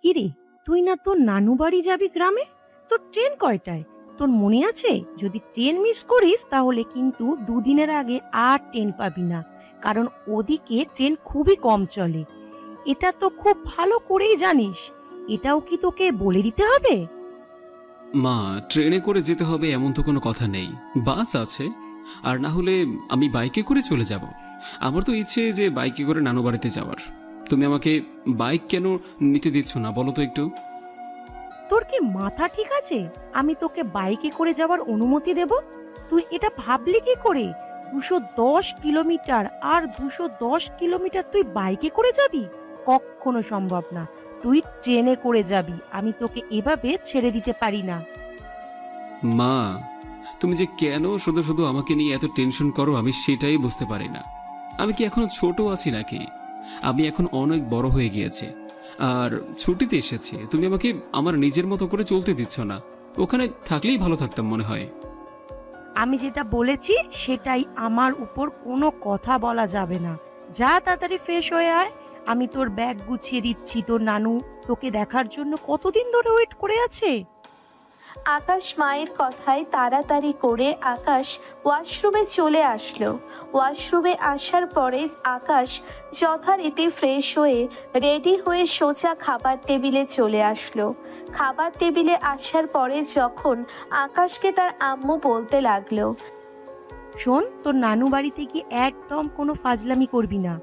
কিরে, তুই না তোর নানু বাড়ি যাবি গ্রামে? তোর ট্রেন কয়টায়? তোর মনে আছে? যদি ট্রেন মিস করিস তাহলে কিন্তু দুদিনের আগে আর ট্রেন পাবি না, কারণ ওদিকে ট্রেন খুবই কম চলে। এটা তো খুব ভালো করেই জানিস। এটাও কি তোকে বলে দিতে হবে? মা, ট্রেনে করে যেতে হবে এমন তো কোনো কথা নেই। বাস আছে, আর না হলে আমি বাইকে করে চলে যাব। আমার তো ইচ্ছে যে বাইকে করে নানু বাড়িতে যাওয়ার। তুমি আমাকে বাইক কেন নিতে দিচ্ছ না বলো তো একটু। তোর কি মাথা ঠিক আছে? আমি তোকে বাইকে করে যাওয়ার অনুমতি দেব? তুই এটা ভাবলি কি করে? 210 কিলোমিটার, আর 210 কিলোমিটার তুই বাইকে করে যাবি? কখনো সম্ভব না। তুই ট্রেনে করে যাবি। আমি তোকে এভাবে ছেড়ে দিতে পারি না। মা, তুমি যে কেন শুধু শুধু আমাকে নিয়ে এত টেনশন করো আমি সেটাই বুঝতে পারি না। আমি কি এখনো ছোট আছি নাকি? আমি এখন অনেক বড় হয়ে গিয়েছি, আর ছুটিতে এসেছি। তুমি আমাকে আমার নিজের মতো করে চলতে দিচ্ছ না। ওখানে থাকলেই ভালো থাকতাম মনে হয়। আমি যেটা বলেছি সেটাই, আমার উপর কোনো কথা বলা যাবে না। যা তাড়াতাড়ি ফ্রেশ হয়ে আয়। আমি তোর ব্যাগ গুছিয়ে দিচ্ছি। তোর নানু তোকে দেখার জন্য কতদিন ধরে ওয়েট করে আছে। আকাশ মায়ের কথায় তাড়াতাড়ি করে আকাশ ওয়াশরুমে চলে আসলো। ওয়াশরুমে আসার পরে আকাশ যথারীতি ফ্রেশ হয়ে রেডি হয়ে সোজা খাবার টেবিলে চলে আসলো। খাবার টেবিলে আসার পরে যখন আকাশকে তার আম্মু বলতে লাগলো, শোন, তোর নানু বাড়িতে গিয়ে একদম কোনো ফাজলামি করবি না।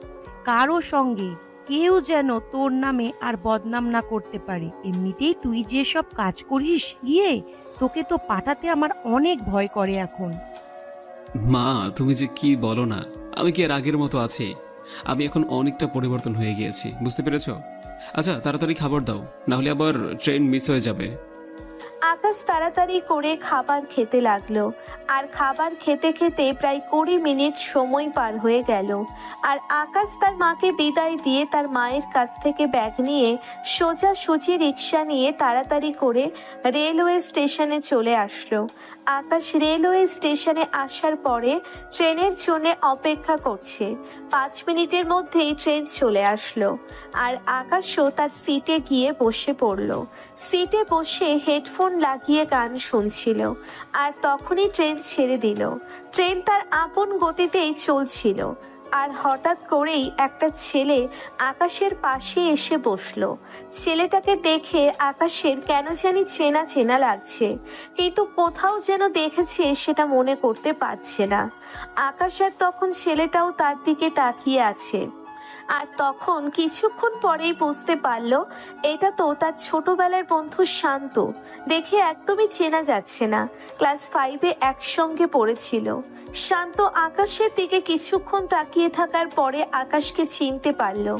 কারো সঙ্গে কেউ যেন তোর নামে আর বদনাম না করতে পারে। এমনিতেই তুই যে সব কাজ করিস গিয়ে, তোকে তো পাঠাতে আমার অনেক ভয় করে এখন। মা, তুমি যে কি বলো না। আমি কি আর আগের মতো আছি? আমি এখন অনেকটা পরিবর্তন হয়ে গিয়েছি, বুঝতে পেরেছো? আচ্ছা, তাড়াতাড়ি খাবার দাও, না হলে আবার ট্রেন মিস হয়ে যাবে। আকাশ তাড়াতাড়ি করে খাবার খেতে লাগলো। আর খাবার খেতে খেতে প্রায় 20 মিনিট সময় পার হয়ে গেল। আর আকাশ তার মাকে বিদায় দিয়ে তার মায়ের কাছ থেকে ব্যাগ নিয়ে সোজাসুজি রিক্সা নিয়ে তাড়াতাড়ি করে রেলওয়ে স্টেশনে চলে আসলো। আকাশ রেলওয়ে স্টেশনে আসার পরে ট্রেনের জন্য অপেক্ষা করছে। 5 মিনিটের মধ্যেই ট্রেন চলে আসলো। আর আকাশও তার সিটে গিয়ে বসে পড়লো। সিটে বসে হেডফোন লাগিয়ে গান শুনছিল। আর তখনই ট্রেন ছেড়ে দিল। ট্রেন তার আপন গতিতেই চলছিল। আর হঠাৎ করেই একটা ছেলে আকাশের পাশে এসে বসলো। ছেলেটাকে দেখে আকাশের কেন জানি চেনা চেনা লাগছে, কিন্তু কোথাও যেন দেখেছে সেটা মনে করতে পারছে না। আকাশ আর তখন ছেলেটাও তার দিকে তাকিয়ে আছে। আর তখন কিছুক্ষণ পরেই বুঝতে পারলো এটা তো তার ছোটবেলার বন্ধু শান্ত। দেখে একদমই চেনা যাচ্ছে না। ক্লাস 5-এ একসঙ্গে পড়েছিল। শান্ত আকাশের দিকে কিছুক্ষণ তাকিয়ে থাকার পরে আকাশকে চিনতে পারলো।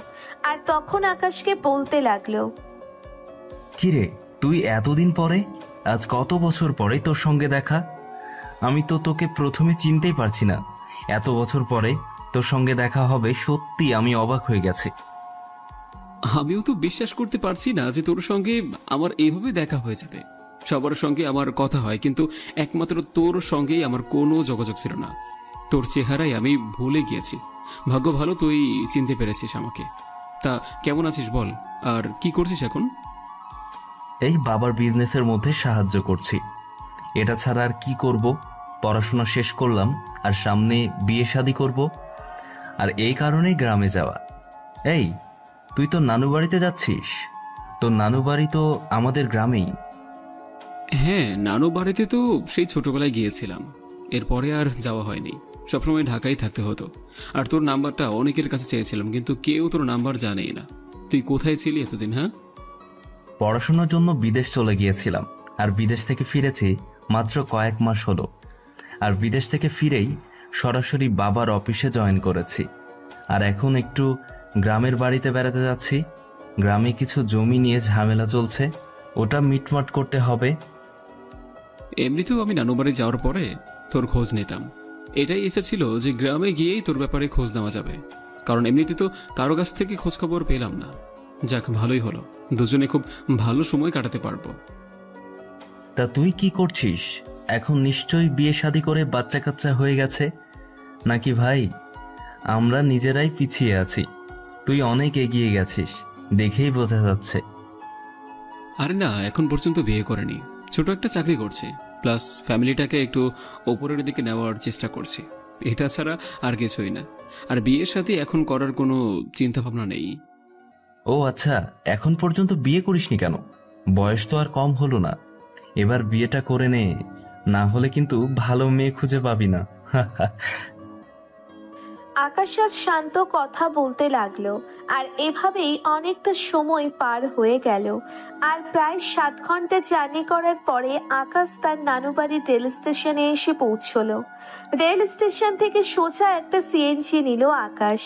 আর তখন আকাশকে বলতে লাগলো, কিরে, তুই এতদিন পরে? আজ কত বছর পরে তোর সঙ্গে দেখা। আমি তো তোকে প্রথমে চিনতেই পারছি না। এত বছর পরে তোর সঙ্গে দেখা হবে, সত্যি আমি অবাক হয়ে গেছি। আমিও তো বিশ্বাস করতে পারছি না যে তোর সঙ্গে আমার এইভাবে দেখা হয়ে যাবে। সবার সঙ্গে আমার কথা হয়, কিন্তু একমাত্র তোর সঙ্গেই আমার কোনো যোগাযোগ ছিল না। তোর চেহারাই আমি ভুলে গিয়েছি। ভাগ্য ভালো তুই চিনতে পেরেছিস আমাকে। তা কেমন আছিস বল, আর কি করছিস এখন? এই বাবার বিজনেসের মধ্যে সাহায্য করছি। এটা ছাড়া আর কি করব? পড়াশোনা শেষ করলাম, আর সামনে বিয়ে শাদী করব। আর এই কারণেই গ্রামে যাওয়া। এই, তুই তো নানু বাড়িতে যাচ্ছিস? তোর নানু বাড়ি তো আমাদের গ্রামেই। হ্যাঁ, নানু বাড়িতে তো সেই ছোটবেলায় গিয়েছিলাম। এরপরে আর যাওয়া হয়নি। সবসময় ঢাকায় থাকতে হতো। আর তোর নাম্বারটা অনেকের কাছে চেয়েছিলাম, কিন্তু কেউ তোর নাম্বার জানেই না। তুই কোথায় ছিলি এতদিন? হ্যাঁ, পড়াশোনার জন্য বিদেশ চলে গিয়েছিলাম, আর বিদেশ থেকে ফিরেছি মাত্র কয়েক মাস হলো। আর বিদেশ থেকে ফিরেই সরাসরি বাবার অফিসে জয়েন করেছি। আর এখন একটু গ্রামের বাড়িতে বেড়াতে যাচ্ছি। গ্রামে কিছু জমি নিয়ে ঝামেলা চলছে, ওটা মিটমাট করতে হবে। এমনিতেও আমি নানু বাড়ি যাওয়ার পরে তোর খোঁজ নিতাম। এটাই ইচ্ছা ছিল যে গ্রামে গিয়েই তোর ব্যাপারে খোঁজ নেওয়া যাবে, কারণ এমনিতে তো কারো কাছ থেকে খোঁজ খবর পেলাম না। যাক, ভালোই হলো, দুজনে খুব ভালো সময় কাটাতে পারবো। তা তুই কি করছিস এখন? নিশ্চয়ই বিয়ে শাদী করে বাচ্চা কাচ্চা হয়ে গেছে নাকি ভাই? আমরা নিজেরাই পিছিয়ে আছি, তুই অনেক এগিয়ে গেছিস, দেখেই বোঝা যাচ্ছে। আরে না, এখন পর্যন্ত বিয়ে করেনি। ছোট একটা চাকরি করছে, প্লাস ফ্যামিলিটাকে একটু ওপরের দিকে নেওয়ার চেষ্টা করছে। এটা ছাড়া আর কিছুই না। আর বিয়ের সাথে এখন করার কোনো চিন্তা ভাবনা নেই। ও আচ্ছা, এখন পর্যন্ত বিয়ে করিসনি কেন? বয়স তো আর কম হলো না, এবার বিয়েটা করে নে, না হলে কিন্তু ভালো মেয়ে খুঁজে পাবি না। আকাশ আর শান্ত কথা বলতে লাগলো, আর এভাবেই অনেকটা সময় পার হয়ে গেল। আর প্রায় 7 ঘন্টা জার্নি করার পরে আকাশ তার নানু বাড়ির রেল স্টেশনে এসে পৌঁছলো। রেল স্টেশন থেকে সোজা একটা সিএনজি নিল আকাশ,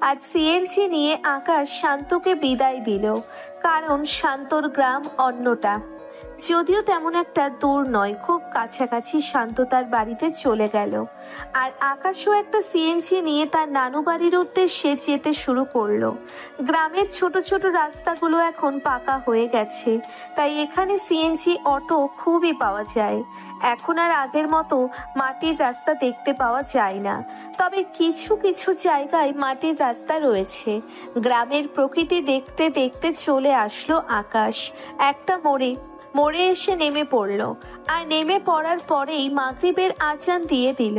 আর সিএনজি নিয়ে আকাশ শান্তকে বিদায় দিল, কারণ শান্তর গ্রাম অন্যটা। যদিও তেমন একটা দূর নয়, খুব কাছাকাছি শান্ত তার বাড়িতে চলে গেল। আর আকাশও একটা সিএনজি নিয়ে তার নানু বাড়ির উদ্দেশ্যে যেতে শুরু করলো। গ্রামের ছোট ছোট রাস্তাগুলো এখন পাকা হয়ে গেছে, তাই এখানে সিএনজি অটো খুবই পাওয়া যায়। এখন আর আগের মতো মাটির রাস্তা দেখতে পাওয়া যায় না, তবে কিছু কিছু জায়গায় মাটির রাস্তা রয়েছে। গ্রামের প্রকৃতি দেখতে দেখতে চলে আসলো আকাশ একটা মোড়ে এসে নেমে পড়লো। আর নেমে পড়ার পরেই মাগরিবের আজান দিয়ে দিল।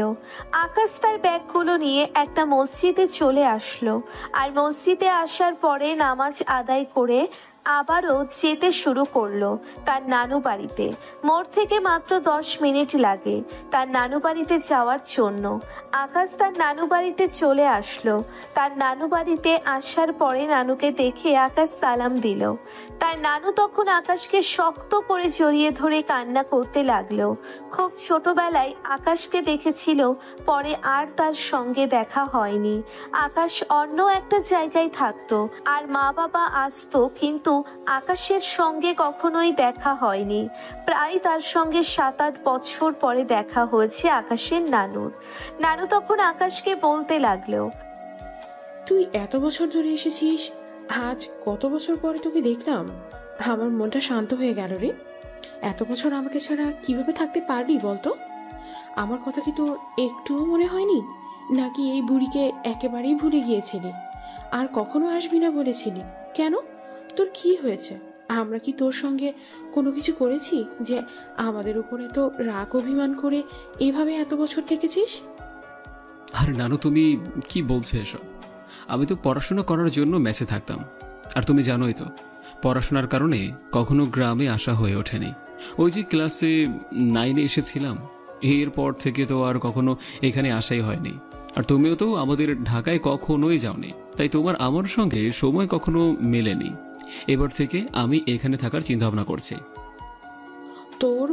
আকাশ তার ব্যাগগুলো নিয়ে একটা মসজিদে চলে আসলো, আর মসজিদে আসার পরে নামাজ আদায় করে আবারও যেতে শুরু করলো তার নানু বাড়িতে। মোড় থেকে মাত্র 10 মিনিট লাগে তার নানু বাড়িতে যাওয়ার জন্য। আকাশ তার নানু বাড়িতে চলে আসলো। তার নানু বাড়িতে আসার পরে নানুকে দেখে আকাশ সালাম দিল। তার নানু তখন আকাশকে শক্ত করে জড়িয়ে ধরে কান্না করতে লাগলো। খুব ছোটবেলায় আকাশকে দেখেছিল, পরে আর তার সঙ্গে দেখা হয়নি। আকাশ অন্য একটা জায়গায় থাকতো, আর মা বাবা আসতো, কিন্তু আকাশের সঙ্গে কখনোই দেখা হয়নি। প্রায় তার সঙ্গে 7-8 বছর পরে দেখা হয়েছে আকাশের নানুর। নানু তখন আকাশকে বলতে লাগলো, তুই এত বছর ধরে এসেছিস, আজ কত বছর পরে তোকে দেখলাম। আমার মনটা শান্ত হয়ে গেল রে। এত বছর আমাকে ছাড়া কিভাবে থাকতে পারবি বলতো? আমার কথা কি তোর একটুও মনে হয়নি? নাকি এই বুড়িকে একেবারেই ভুলে গিয়েছিলি, আর কখনো আসবি না বলেছিলি? কেন, তোর কি হয়েছে? আমরা কি তোর সঙ্গে কোনো কিছু করেছি যে আমাদের উপরে তো রাগ অভিমান করে এইভাবে এত বছর থেকেছিস? আর নানু, তুমি কি বলছো এসব? আমি তো পড়াশোনা করার জন্য মেসে থাকতাম, আর তুমি জানোই তো পড়াশোনার কারণে কখনো গ্রামে আসা হয়ে ওঠেনি। ওই যে ক্লাসে 9-এ এসেছিলাম, এরপর থেকে তো আর কখনো এখানে আসাই হয়নি। আর তুমিও তো আমাদের ঢাকায় কখনোই যাওনি, তাই তোমার আমার সঙ্গে সময় কখনো মেলেনি। এবার থেকে আমি এখানে থাকার চিন্তা ভাবনা করছি। তোর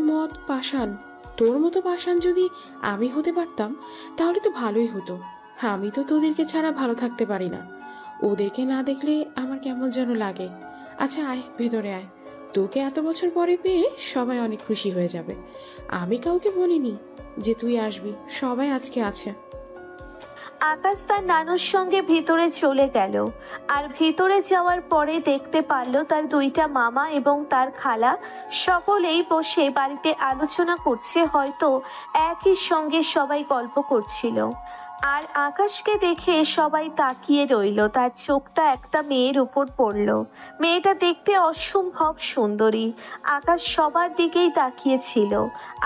মতো পাষাণ যদি আমি হতে পারতাম তাহলে তো ভালোই হতো। আমি তো তোদেরকে ছাড়া ভালো থাকতে পারি না। ওদেরকে না দেখলে আমার কেমন যেন লাগে। আচ্ছা আয়, ভেতরে আয়। তোকে এত বছর পরে পেয়ে সবাই অনেক খুশি হয়ে যাবে। আমি কাউকে বলিনি যে তুই আসবি, সবাই আজকে আছে। আকাশ তার নানুর সঙ্গে ভিতরে চলে গেল। আর ভিতরে যাওয়ার পরে দেখতে পারলো তার 2টা মামা এবং তার খালা সকলেই বসে বাড়িতে আলোচনা করছে, হয়তো একই সঙ্গে সবাই গল্প করছিল। আর আকাশকে দেখে সবাই তাকিয়ে রইল। তার চোখটা একটা মেয়ের উপর পড়ল। মেয়েটা দেখতে অসম্ভব সুন্দরী। আকাশ সবার দিকেই তাকিয়েছিল,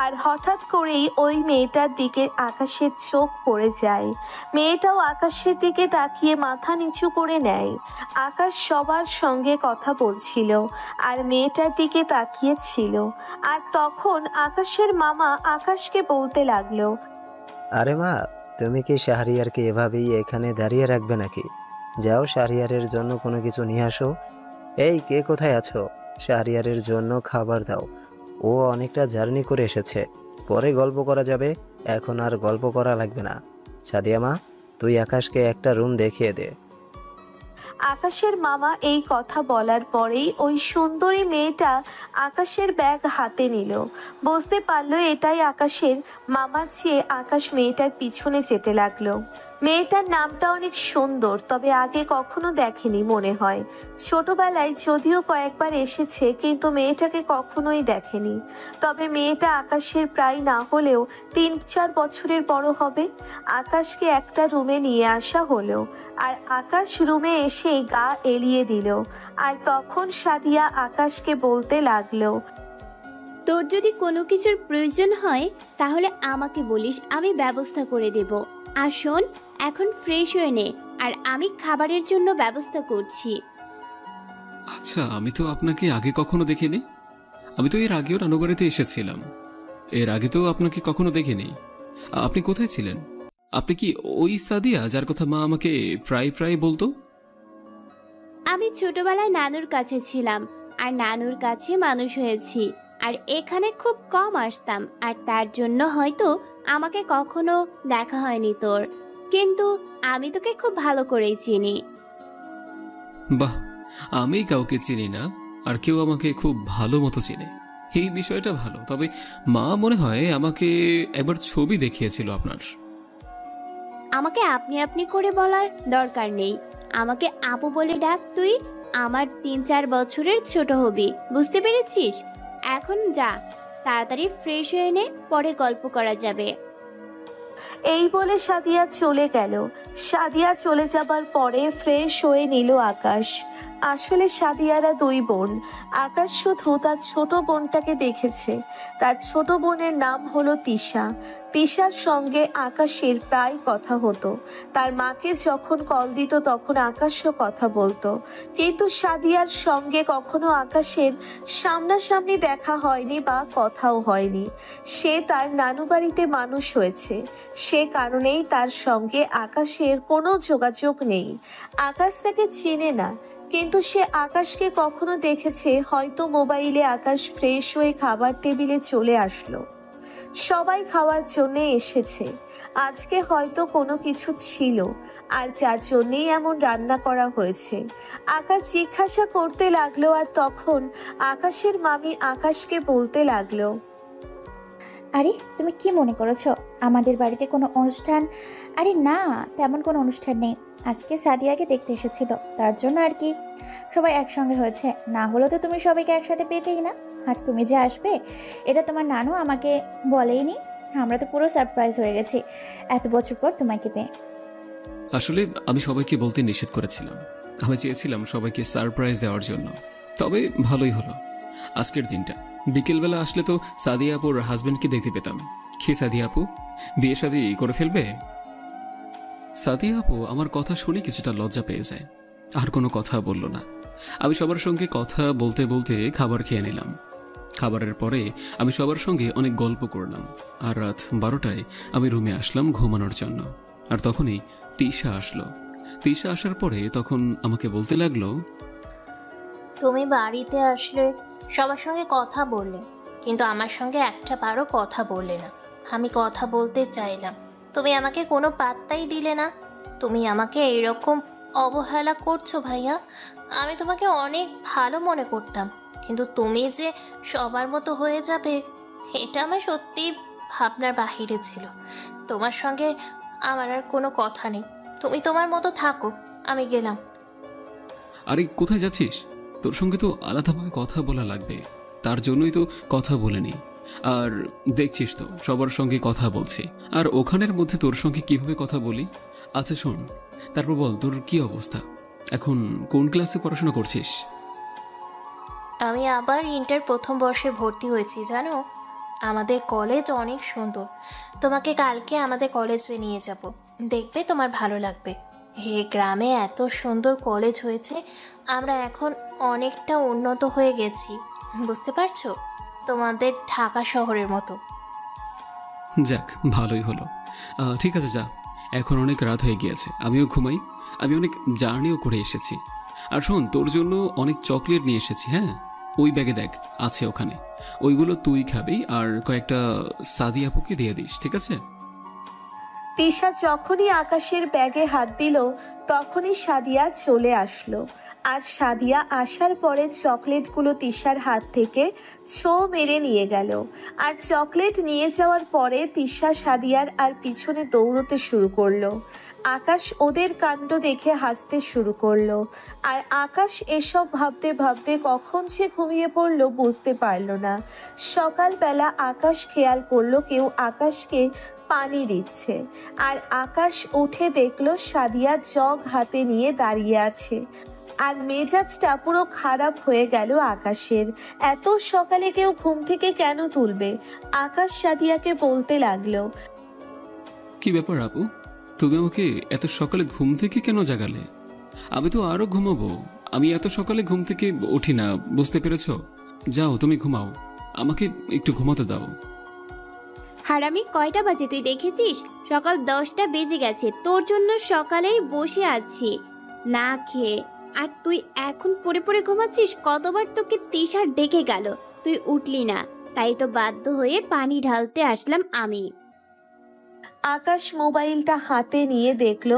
আর হঠাৎ করেই ওই মেয়েটার দিকে আকাশের চোখ পড়ে যায়। মেয়েটাও আকাশের দিকে তাকিয়ে মাথা নিচু করে নেয়। আকাশ সবার সঙ্গে কথা বলছিল, আর মেয়েটার দিকে তাকিয়েছিল। আর তখন আকাশের মামা আকাশকে বলতে লাগলো, আরে মা, তুমি কি শাহরিয়ারকে এভাবেই এখানে দাঁড়িয়ে রাখবে নাকি? যাও, শাহরিয়ারের জন্য কোনো কিছু নিয়ে আসো। এই, কে কোথায় আছো? শাহরিয়ারের জন্য খাবার দাও। ও অনেকটা জার্নি করে এসেছে, পরে গল্প করা যাবে, এখন আর গল্প করা লাগবে না। সাদিয়া মা, তুই আকাশকে একটা রুম দেখিয়ে দে। আকাশের মামা এই কথা বলার পরেই ওই সুন্দরী মেয়েটা আকাশের ব্যাগ হাতে নিল। বুঝতে পারলো এটাই আকাশের মামার চেয়ে আকাশ মেয়েটার পিছনে যেতে লাগলো। মেয়েটার নামটা অনেক সুন্দর, তবে আগে কখনো দেখেনি মনে হয়। ছোটবেলায় যদিও কয়েকবার এসেছে, কিন্তু মেয়েটাকে কখনোই দেখেনি। তবে মেয়েটা আকাশের প্রায় না হলেও 3-4 বছরের বড় হবে। আকাশকে একটা রুমে নিয়ে আসা হলো, আর আকাশ রুমে এসেই গা এলিয়ে দিল। আর তখন সাদিয়া আকাশকে বলতে লাগলো, তোর যদি কোনো কিছুর প্রয়োজন হয় তাহলে আমাকে বলিস, আমি ব্যবস্থা করে দেব। আর শোন, এখন ফ্রেশ হয়ে নে, আর আমি খাবারের জন্য ব্যবস্থা করছি। আচ্ছা, আমি তো আপনাকে আগে কখনো দেখিনি। আমি তো এর আগেও রানুবাড়িতে এসেছিলাম। এর আগে তো আপনাকে কখনো দেখিনি। আপনি কোথায় ছিলেন? আপনি কি ওই সাদিয়া যার কথা মা আমাকে প্রায় প্রায় বলতো? আমি ছোটবেলায় নানুর কাছে ছিলাম, আর নানুর কাছে মানুষ হয়েছি, আর এখানে খুব কম আসতাম, আর তার জন্য হয়তো আমাকে কখনো দেখা হয়নি তোর। কিন্তু আমি তোকে খুব ভালো করেই চিনি। বাহ, আমি কাউকে চিনি না আর কেউ আমাকে খুব ভালো মতো চিনে, এই বিষয়টা ভালো। তবে মা মনে হয় আমাকে একবার ছবি দেখিয়েছিল আপনার। আমাকে আপনি আপনি করে বলার দরকার নেই, আমাকে আপু বলে ডাক তুই। আমার 3-4 বছরের ছোট হবি, বুঝতে পেরেছিস? এখন যা, তাড়াতাড়ি ফ্রেশ হয়ে নে, পরে গল্প করা যাবে। এই বলে সাদিয়া চলে গেল। সাদিয়া চলে যাবার পরে ফ্রেশ হয়ে নিল আকাশ। আসলে সাদিয়ারা 2 বোন। আকাশ শুধু তার ছোট বোনটাকে দেখেছে। তার ছোট বোনের নাম হলো তিশা। তিশার সঙ্গে আকাশের প্রায় কথা হতো। তার মাকে যখন কল দিত তখন আকাশও কথা বলতো, কিন্তু সাদিয়ার সঙ্গে কখনো আকাশের সামনাসামনি দেখা হয়নি বা কথাও হয়নি। সে তার নানু বাড়িতে মানুষ হয়েছে, সে কারণেই তার সঙ্গে আকাশের কোনো যোগাযোগ নেই। আকাশ তাকে চেনে না, কিন্তু সে আকাশকে কখনো দেখেছে। হয়তো মোবাইলে আকাশ ফ্রেশ হয়ে খাবার টেবিলে চলে আসলো। সবাই খাওয়ার জন্য এসেছে। আজকে হয়তো কোনো কিছু ছিল, আর যার জন্যেই এমন রান্না করা হয়েছে। আকাশ জিজ্ঞাসা করতে লাগলো, আর তখন আকাশের মামি আকাশকে বলতে লাগলো, আরে তুমি কি মনে করেছো আমাদের বাড়িতে কোনো অনুষ্ঠান? আরে না, তেমন কোনো অনুষ্ঠান নেই। আজকে সাদিয়াকে দেখতে এসেছিল, তার জন্য আর কি সবাই একসঙ্গে হয়েছে। না হলে তো তুমি সবাইকে একসাথে পেতেই না। আর তুমি যে আসবে এটা তোমার নানু আমাকে বলেইনি। আমরা তো পুরো সারপ্রাইজ হয়ে গেছি এত বছর পর তোমাকে পেয়ে। আসলে আমি সবাইকে বলতে নিষেধ করেছিলাম। আমি চেয়েছিলাম সবাইকে সারপ্রাইজ দেওয়ার জন্য। তবে ভালোই হলো আজকের দিনটা। বিকেলবেলা আসলে তো সাদিয়া আপুর হাজবেন্ডকে দেখতে পেতাম। কি সাদিয়া আপু বিয়ে শাদী করে ফেলবে? সাদিয়া আপু আমার কথা শুনে কিছুটা লজ্জা পেয়ে যায়, আর কোনো কথা বলল না। আমি সবার সঙ্গে কথা বলতে বলতে খাবার খেয়ে নিলাম। খাবারের পরে আমি সবার সঙ্গে অনেক গল্প করলাম, আর রাত 12টায় আমি রুমে আসলাম ঘুমানোর জন্য। আর তখনই তিশা আসলো। তিশা আসার পরে তখন আমাকে বলতে লাগলো, তুমি বাড়িতে আসলে সবার সঙ্গে কথা বললে, কিন্তু আমার সঙ্গে একটা বারও কথা বললে না। আমি কথা বলতে চাইলাম, তুমি আমাকে কোনো পাত্তাই দিলে না। তুমি আমাকে এইরকম অবহেলা করছো ভাইয়া। আমি তোমাকে অনেক ভালো মনে করতাম, কিন্তু তুমি যে সবার মতো হয়ে যাবে এটা আমার সত্যি ভাবনার বাহিরে ছিল। তোমার সঙ্গে আমার আর কোনো কথা নেই, তুমি তোমার মতো থাকো, আমি গেলাম। আরে কোথায় যাচ্ছিস? তোর সঙ্গে তো আলাদাভাবে কথা বলা লাগবে, তার জন্যই তো কথা বলেনি। আর দেখছিস তো সবার সঙ্গে কথা বলছি, আর ওখানের মধ্যে তোর সঙ্গে কিভাবে কথা বলি। আচ্ছা শোন, তারপর বল তোর কি অবস্থা, এখন কোন ক্লাসে পড়াশোনা করছিস? আমি আবার ইন্টার প্রথম বর্ষে ভর্তি হয়েছি জানো। আমাদের কলেজ অনেক সুন্দর, তোমাকে কালকে আমাদের কলেজে নিয়ে যাব, দেখবে তোমার ভালো লাগবে। হে গ্রামে এত সুন্দর কলেজ হয়েছে, আমরা এখন অনেকটা উন্নত হয়ে গেছি, বুঝতে পারছো, তোমাদের ঢাকা শহরের মতো। যাক ভালোই হলো। ঠিক আছে যা, এখন অনেক রাত হয়ে গিয়েছে, আমিও ঘুমাই। আমি অনেক জার্নিও করে এসেছি। আর শোন, তোর জন্য অনেক চকলেট নিয়ে এসেছি। হ্যাঁ, ওই ব্যাগে দেখ আছে ওখানে, ওইগুলো তুই খাবি আর কয়েকটা সাদিয়া আপুকে দিয়ে দিস, ঠিক আছে? তিশা যখনই আকাশের ব্যাগে হাত দিল তখনই সাদিয়া চলে আসলো। আর সাদিয়া আসার পরে চকলেটগুলো তিশার হাত থেকে ছো মেরে নিয়ে গেল। আর চকলেট নিয়ে যাওয়ার পরে তিশা সাদিয়ার আর পিছনে দৌড়তে শুরু করলো। আকাশ ওদের কাণ্ড দেখে হাসতে শুরু করলো। আর আকাশ এসব ভাবতে ভাবতে কখন সে ঘুমিয়ে পড়লো বুঝতে পারল না। সকালবেলা আকাশ খেয়াল করলো কেউ আকাশকে পানি দিচ্ছে। আর আকাশ উঠে দেখলো সাদিয়া জগ হাতে নিয়ে দাঁড়িয়ে আছে। আর মেজাজটা পুরো খারাপ হয়ে গেল আকাশের। এত সকালে কেউ ঘুম থেকে কেন তুলবে? আকাশ সাদিয়াকে বলতে লাগলো, কি ব্যাপার আপু, তুমি আমাকে এত সকালে ঘুম থেকে কেন জাগালে? আমি তো আরো ঘুমাবো। আমি এত সকালে ঘুম থেকে উঠি না, বুঝতে পেরেছো? যাও তুমি ঘুমাও, আমাকে একটু ঘুমাতে দাও। হারামি, কয়টা বাজে তুই দেখেছিস? সকাল 10টা বেজে গেছে। তোর জন্য সকালেই বসে আছি না খেয়ে, আর তুই এখন পড়ে পড়ে ঘুমাচ্ছিস। কতবার তোকে তিশা ডেকে গেল, তুই উঠলি না, তাই তো বাধ্য হয়ে পানি ঢালতে আসলাম আমি। আকাশ মোবাইলটা হাতে নিয়ে দেখলো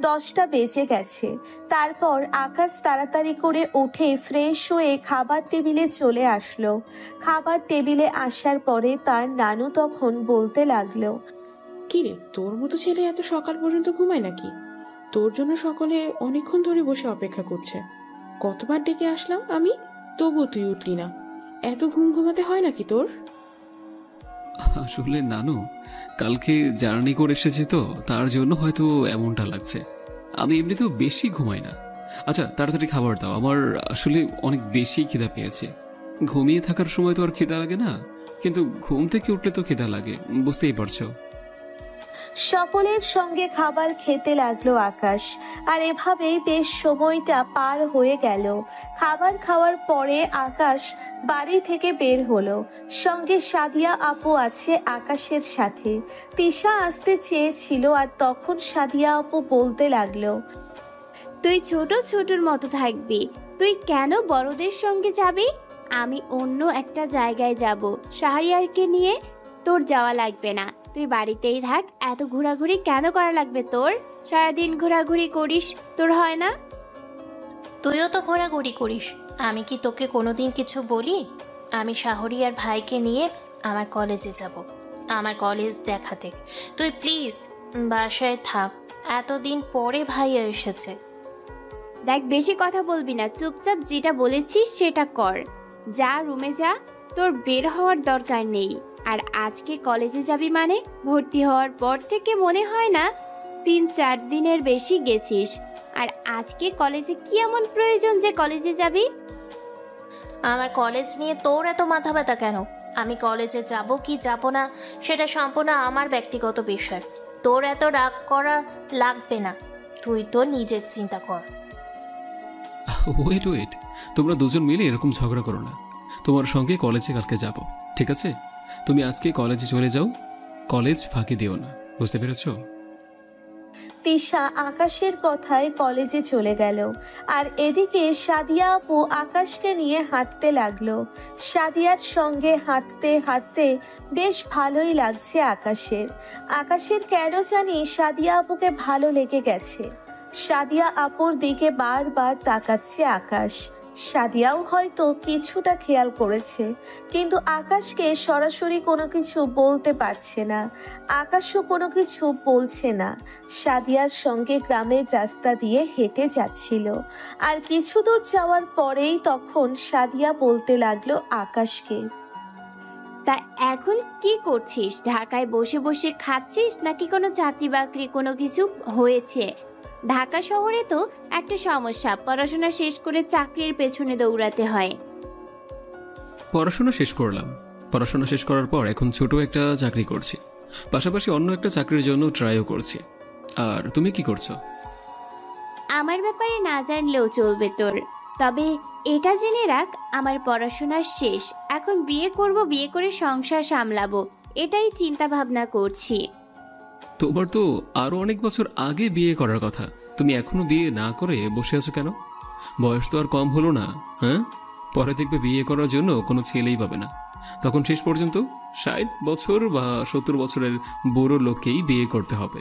10টা বেজে গেছে। তারপর আকাশ তাড়াতাড়ি করে উঠে ফ্রেশ হয়ে খাবার টেবিলে চলে আসলো। খাবার টেবিলে আসার পরে তার নানু তখন বলতে লাগলো, কিরে, তোর মতো ছেলে এত সকাল পর্যন্ত ঘুমায় নাকি? তোর জন্য সকলে অনেকক্ষণ ধরে বসে অপেক্ষা করছে। কতবার ডেকে আসলাম আমি, তবুও তুই উঠলি না। এত ঘুম ঘুমাতে হয় নাকি তোর? আসলে নানু, কালকে জার্নি করে এসেছি তো, তার জন্য হয়তো এমনটা লাগছে। আমি এমনিতেও বেশি ঘুমাই না। আচ্ছা তাড়াতাড়ি খাবার দাও, আমার আসলে অনেক বেশি খিদা পেয়েছে। ঘুমিয়ে থাকার সময় তো আর খিদা লাগে না, কিন্তু ঘুম থেকে উঠলে তো খিদা লাগে, বুঝতেই পারছো। সকলের সঙ্গে খাবার খেতে লাগলো আকাশ। আর এভাবেই বেশ সময়টা পার হয়ে গেল। খাবার খাওয়ার পরে আকাশ বাড়ি থেকে বের হলো। সঙ্গে সাদিয়া আপু আছে আকাশের সাথে। তিশা আসতে চেয়েছিল, আর তখন সাদিয়া আপু বলতে লাগলো, তুই ছোট ছোটর মতো থাকবি, তুই কেন বড়দের সঙ্গে যাবি? আমি অন্য একটা জায়গায় যাব, শাহরিয়ারকে নিয়ে। তোর যাওয়া লাগবে না, তুই বাড়িতেই থাক। এত ঘোরাঘুরি কেন করা লাগবে তোর? সারাদিন ঘোরাঘুরি করিস, তোর হয় না? তুইও তো ঘোরাঘুরি করিস, আমি কি তোকে কোনোদিন কিছু বলি? আমি শাহরিয়ার ভাইকে নিয়ে আমার কলেজে যাব, আমার কলেজ দেখাতে। তুই প্লিজ বাসায় থাক, এতদিন পরে ভাইয়া এসেছে। দেখ, বেশি কথা বলবি না, চুপচাপ যেটা বলেছিস সেটা কর। যা রুমে যা, তোর বের হওয়ার দরকার নেই। আর আজকে কলেজে যাবি মানে? ভর্তি হওয়ার পর থেকে মনে হয় না 3-4 দিনের বেশি গেছিস। আর আজকে কলেজে কি এমন প্রয়োজন যে কলেজে যাবি? আমার কলেজ নিয়ে তোর এত মাথা ব্যথা কেন? আমি কলেজে যাব কি যাব না সেটা সম্পূর্ণ আমার ব্যক্তিগত বিষয়। তোর এত রাগ করা লাগবে না, তুই তো নিজের চিন্তা কর। ওয়েট ওয়েট, তোমরা দুজন মিলে এরকম ঝগড়া করো না। তোমার সঙ্গে কলেজে কালকে যাব, ঠিক আছে? তুমি আজকে কলেজে চলে যাও, কলেজ ফাঁকি দিও না, বুঝতে পেরেছো? তিশা আকাশের কথায় কলেজে চলে গেল। আর এদিকে সাদিয়া আপু আকাশকে নিয়ে হাঁটতে লাগলো। সাদিয়ার সঙ্গে হাঁটতে হাঁটতে বেশ ভালোই লাগছে আকাশের। আকাশের কেন জানি সাদিয়া আপুকে ভালো লেগে গেছে। সাদিয়া আপুর দিকে বারবার তাকাচ্ছে আকাশ। সাদিয়াও হয়তো কিছুটা খেয়াল করেছে, কিন্তু আকাশকে সরাসরি কোনো কিছু বলতে পারছে না। আকাশও কোনো কিছু বলছে না। সাদিয়ার সঙ্গে গ্রামের রাস্তা দিয়ে হেঁটে যাচ্ছিল। আর কিছু দূর যাওয়ার পরেই তখন সাদিয়া বলতে লাগলো আকাশকে, তা এখন কি করছিস? ঢাকায় বসে বসে খাচ্ছিস নাকি কোনো চাকরি বাকরি কোনো কিছু হয়েছে? ঢাকা শহরে তো একটা সমস্যা, পড়াশোনা শেষ করে চাকরির পেছনে দৌড়াতে হয়। পড়াশোনা শেষ করলাম, পড়াশোনা শেষ করার পর এখন ছোট একটা চাকরি করছি, পাশাপাশি অন্য একটা চাকরির জন্য ট্রাইও করছি। আর তুমি কি করছো? আমার ব্যাপারে না জানলেও চলবে তোর, তবে এটা জেনে রাখ আমার পড়াশোনা শেষ। এখন বিয়ে করব, বিয়ে করে সংসার সামলাবো, এটাই চিন্তা ভাবনা করছি। তোমার তো আরো অনেক বছর আগে বিয়ে করার কথা, তুমি এখনো বিয়ে না করে বসে আছো কেন? বয়স তো আর কম হলো না, হ্যাঁ? পরে দেখবে বিয়ে করার জন্য কোনো ছেলেই পাবে না, তখন শেষ পর্যন্ত 60 বছর বা 70 বছরের বুড়ো লোককেই বিয়ে করতে হবে।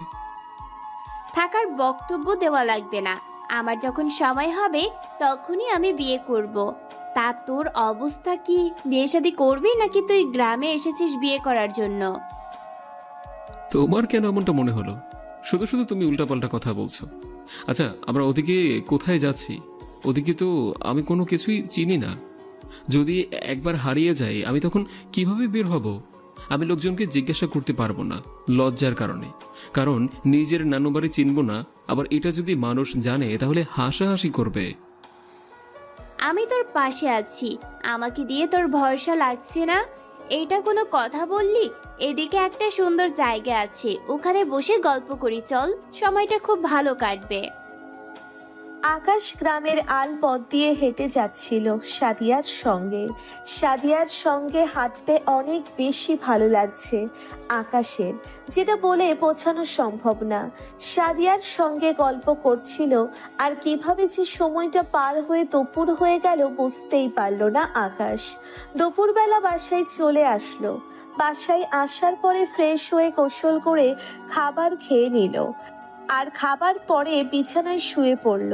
থাকার বক্তব্য দেওয়া লাগবে না, আমার যখন সময় হবে তখনই আমি বিয়ে করব। তা তোর অবস্থা কি, বিয়ে শাদী করবি নাকি তুই গ্রামে এসেছিস বিয়ে করার জন্য? তোমার কেন এমনটা মনে হলো? শুধু শুধু তুমি উল্টাপাল্টা কথা বলছো। আচ্ছা, আমরা ওদিকে কোথায় যাচ্ছি? ওদিকে তো আমি কোনো কিছুই চিনি না। যদি একবার হারিয়ে যাই আমি তখন কিভাবে বের হব? আমি লোকজনকে জিজ্ঞাসা করতে পারবো না লজ্জার কারণে, কারণ নিজের নানু বাড়ি চিনব না। আবার এটা যদি মানুষ জানে তাহলে হাসাহাসি করবে। আমি তোর পাশে আছি, আমাকে দিয়ে তোর ভরসা লাগছে না? এইটা কোনো কথা বললি? এদিকে একটা সুন্দর জায়গা আছে, ওখানে বসে গল্প করি চল, সময়টা খুব ভালো কাটবে। আকাশ গ্রামের আল পথ দিয়ে হেঁটে যাচ্ছিল সাদিয়ার সঙ্গে। সাদিয়ার সঙ্গে হাঁটতে অনেক বেশি ভালো লাগছে আকাশের, যেটা বলে বোঝানো সম্ভব না। সাদিয়ার সঙ্গে গল্প করছিল, আর কিভাবে যে সময়টা পার হয়ে দুপুর হয়ে গেল বুঝতেই পারল না আকাশ। দুপুরবেলা বাসায় চলে আসলো। বাসায় আসার পরে ফ্রেশ হয়ে গোসল করে খাবার খেয়ে নিল, আর খাবার পরে বিছানায় শুয়ে পড়ল।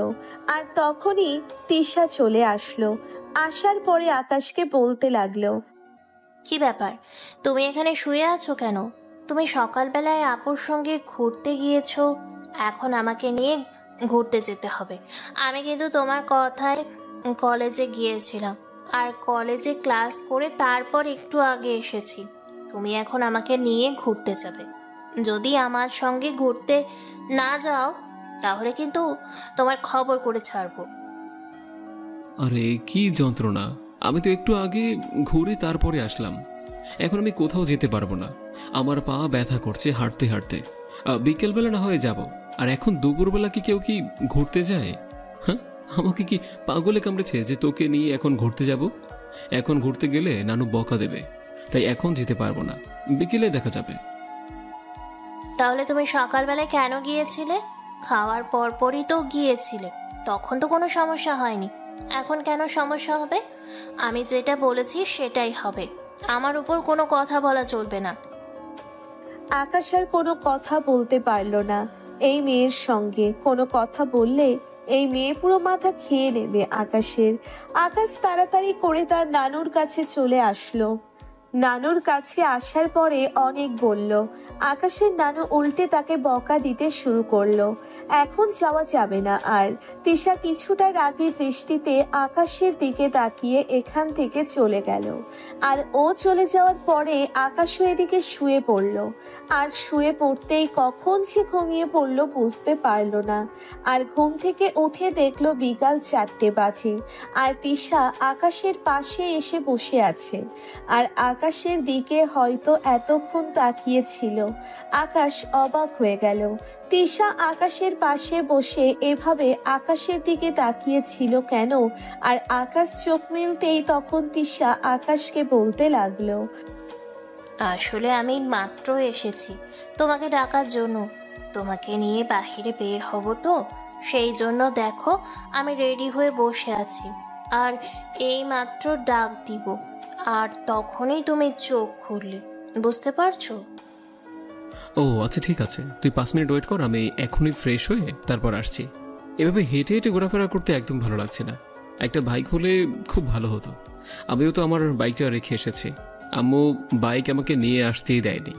আর তখনই তিশা চলে আসলো। আসার পরে আকাশকে বলতে লাগলো, কি ব্যাপার, তুমি এখানে শুয়ে আছো কেন? তুমি সকালবেলায় আপুর সঙ্গে ঘুরতে গিয়েছো, এখন আমাকে নিয়ে ঘুরতে যেতে হবে। আমি কিন্তু তোমার কথায় কলেজে গিয়েছিলাম, আর কলেজে ক্লাস করে তারপর একটু আগে এসেছি। তুমি এখন আমাকে নিয়ে ঘুরতে যাবে। যদি আমার সঙ্গে ঘুরতে না যাও তাহলে কিন্তু তোমার খবর করে ছাড়বো। আরে কি যন্ত্রণা! আমি তো একটু আগে ঘুরে তারপরে আসলাম। এখন আমি কোথাও যেতে পারবো না, আমার পা ব্যথা করছে হাঁটতে হাঁটতে। বিকেলবেলা না হয়ে যাব। আর এখন দুপুরবেলা কি কেউ কি ঘুরতে যায়? হ্যাঁ, আমাকে কি পাগলে কামড়েছে যে তোকে নিয়ে এখন ঘুরতে যাব? এখন ঘুরতে গেলে নানু বকা দেবে, তাই এখন যেতে পারবো না, বিকেলে দেখা যাবে। তাহলে তুমি সকালবেলায় কেন গিয়েছিলে? খাওয়ার পরপরই তো গিয়েছিলে, তখন তো কোনো সমস্যা হয়নি। এখন কেন সমস্যা হবে? আমি যেটা বলেছি সেটাই হবে, আমার উপর কোনো কথা বলা চলবে না। আকাশ আর কোনো কথা বলতে পারল না। এই মেয়ের সঙ্গে কোনো কথা বললে এই মেয়ে পুরো মাথা খেয়ে নেবে আকাশের। আকাশ তাড়াতাড়ি করে তার নানুর কাছে চলে আসলো। নানুর কাছে আসার পরে অনেক বলল। আকাশের নানু উল্টে তাকে বকা দিতে শুরু করলো। এখন যাওয়া যাবে না আর। তিশা কিছুটা রাগী দৃষ্টিতে আকাশের দিকে তাকিয়ে এখান থেকে চলে গেল। আর ও চলে যাওয়ার পরে আকাশও এদিকে শুয়ে পড়ল। আর শুয়ে পড়তেই কখন সে ঘুমিয়ে পড়লো বুঝতে পারল না। আর ঘুম থেকে উঠে দেখলো বিকাল 4টে বাজে, আর তিশা আকাশের পাশে এসে বসে আছে। আর আকাশের দিকে হয়তো এতক্ষণ তাকিয়েছিল। আকাশ অবাক হয়ে গেল। তিশা আকাশের পাশে বসে এভাবে আকাশের দিকে তাকিয়েছিল কেন? আর আকাশ চোখ মেলতেই তখন তিশা আকাশকে বলতে লাগলো, আসলে আমি মাত্র এসেছি তোমাকে ডাকার জন্য। তোমাকে নিয়ে বাহিরে বের হব তো, সেই জন্য দেখো আমি রেডি হয়ে বসে আছি। আর এই মাত্র ডাক দিব, আর তখনই তুমি চোখ খুললে, বুঝতে পারছো? ও আচ্ছা, ঠিক আছে, তুই 5 মিনিট ওয়েট কর, আমি এখনই ফ্রেশ হয়ে তারপর আসছি। এভাবে হেঁটে হেঁটে ঘোরাফেরা করতে একদম ভালো লাগছে না। একটা বাইক হলে খুব ভালো হতো। আমিও তো আমার বাইকটা রেখে এসেছি, আম্মু বাইক আমাকে নিয়ে আসতেই দেয়নি।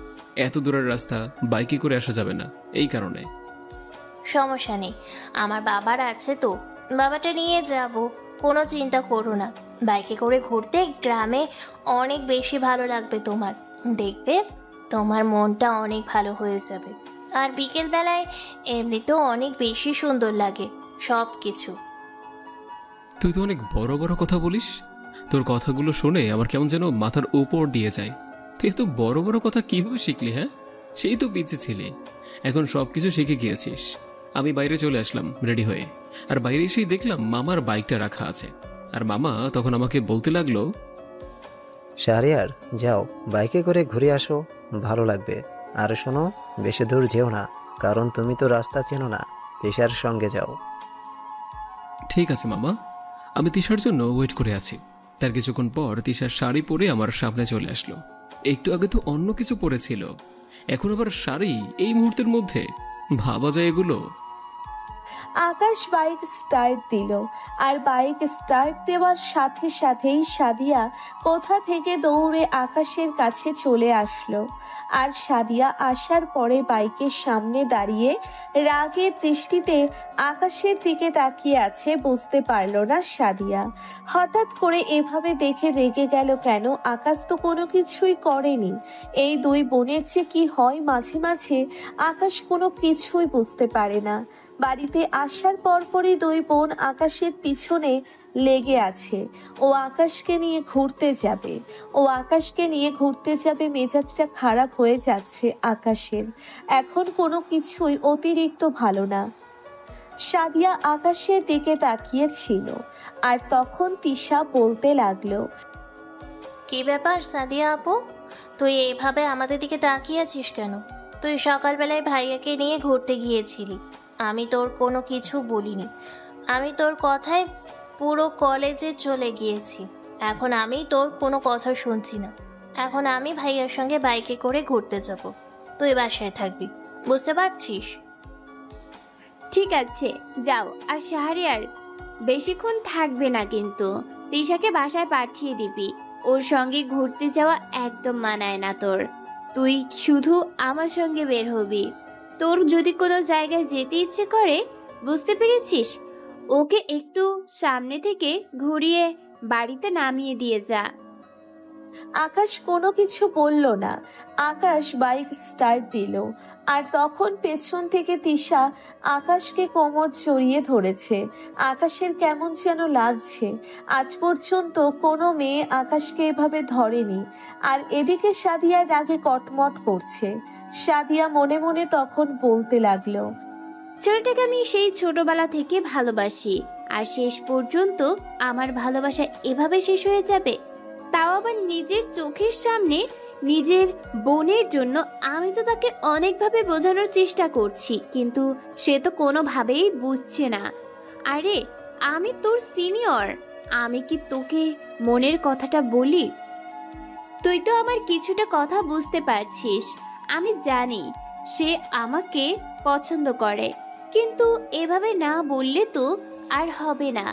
এত দূরের রাস্তা বাইকে করে আসা যাবে না, এই কারণে। সমস্যা নেই, আমার বাবার আছে তো, বাবাটা নিয়ে যাব, কোনো চিন্তা করো না। বাইকে করে ঘুরতে গ্রামে অনেক বেশি ভালো লাগবে তোমার, দেখবে তোমার মনটা অনেক ভালো হয়ে যাবে। আর বিকেলবেলায় এমনিতেও অনেক বেশি সুন্দর লাগে সব কিছু। তুই তো অনেক বড় বড় কথা বলিস, তোর কথাগুলো শুনে আমার কেমন যেন মাথার উপর দিয়ে যায়। তুই এত বড় বড় কথা কিভাবে শিখলি? হ্যাঁ, সেই তো পিছিয়ে ছিলি, এখন সবকিছু শিখে গিয়েছিস। আমি বাইরে চলে আসলাম রেডি হয়ে, আর বাইরে এসেই দেখলাম মামার বাইকটা রাখা আছে। আর মামা তখন আমাকে বলতে লাগলো, শাহরিয়ার যাও, বাইকে করে ঘুরে আসো, ভালো লাগবে। আর শোনো, বেশি দূর যেও না, কারণ তুমি তো রাস্তা চেনো না। তিশার সঙ্গে যাও। ঠিক আছে মামা, আমি তিশার জন্য ওয়েট করে আছি। তার কিছুক্ষণ পর তিশার শাড়ি পরে আমার সামনে চলে আসলো। একটু আগে তো অন্য কিছু পরেছিল, এখন আবার শাড়ি এই মুহূর্তের মধ্যে? ভাবা যায় এগুলো? আকাশ বাইক স্টার্ট দিল, আর বাইক স্টার্ট দেওয়ার সাথে সাথেই সাদিয়া কোথা থেকে দৌড়ে আকাশের কাছে চলে আসলো। আর সাদিয়া আসার পরে বাইকের সামনে দাঁড়িয়ে রাগের দৃষ্টিতে আকাশের দিকে তাকিয়ে আছে। বুঝতে পারল না সাদিয়া হঠাৎ করে এভাবে দেখে রেগে গেল কেন। আকাশ তো কোনো কিছুই করেনি। এই দুই বোনের যে কি হয় মাঝে মাঝে আকাশ কোনো কিছুই বুঝতে পারে না। বাড়িতে আসার পরপরই দুই বোন আকাশের পিছনে লেগে আছে। ও আকাশকে নিয়ে ঘুরতে যাবে মেজাজটা খারাপ হয়ে যাচ্ছে আকাশের। এখন কোনো কিছুই অতিরিক্ত ভালো না। সাদিয়া আকাশের দিকে তাকিয়েছিল, আর তখন তিশা বলতে লাগলো, কি ব্যাপার সাদিয়া আপু, তুই এইভাবে আমাদের দিকে তাকিয়ে আছিস কেন? তুই সকালবেলায় ভাইয়াকে নিয়ে ঘুরতে গিয়েছিলি, আমি তোর কোনো কিছু বলিনি। আমি তোর কথায় পুরো কলেজে চলে গিয়েছি। এখন আমি তোর কোনো কথা শুনছি না। এখন আমি ভাইয়ার সঙ্গে বাইকে করে ঘুরতে যাব, তুই বাসায় থাকবি, বুঝতে পারছিস? ঠিক আছে যাও। আর শাহরিয়ার বেশিক্ষণ থাকবে না, কিন্তু তিশাকে বাসায় পাঠিয়ে দিবি। ওর সঙ্গে ঘুরতে যাওয়া একদম মানায় না তোর। তুই শুধু আমার সঙ্গে বের হবি। তোর যদি কোনো জায়গায় যেতে ইচ্ছে করে, বুঝতে পেরেছিস, ওকে একটু সামনে থেকে ঘুরিয়ে বাড়িতে নামিয়ে দিয়ে যা। আকাশ কোনো কিছু বলল না। আকাশ বাইক স্টার্ট দিল, আর তখন পেছন থেকে তিশা আকাশকে কোমর জড়িয়ে ধরেছে। আকাশের কেমন যেন লাগছে। আজ পর্যন্ত কোনো মেয়ে আকাশকে এভাবে ধরেনি। আর এদিকে সাদিয়ার রাগে কটমট করছে। সাদিয়া মনে মনে তখন বলতে লাগলো, ছেলেটাকে আমি সেই ছোটবেলা থেকে ভালোবাসি, আর শেষ পর্যন্ত আমার ভালোবাসা এভাবে শেষ হয়ে যাবে, তাও আবার নিজের চোখের সামনে। নিজের বোনের জন্য আমি তো তাকে অনেকভাবে বোঝানোর চেষ্টা করছি, কিন্তু সে তো কোনোভাবেই বুঝছে না। আরে আমি তোর সিনিয়র, আমি কি তোকে মনের কথাটা বলি? তুই তো আমার কিছুটা কথা বুঝতে পারছিস। আমি জানি সে আমাকে পছন্দ করে, কিন্তু এভাবে না বললে তো আর হবে না।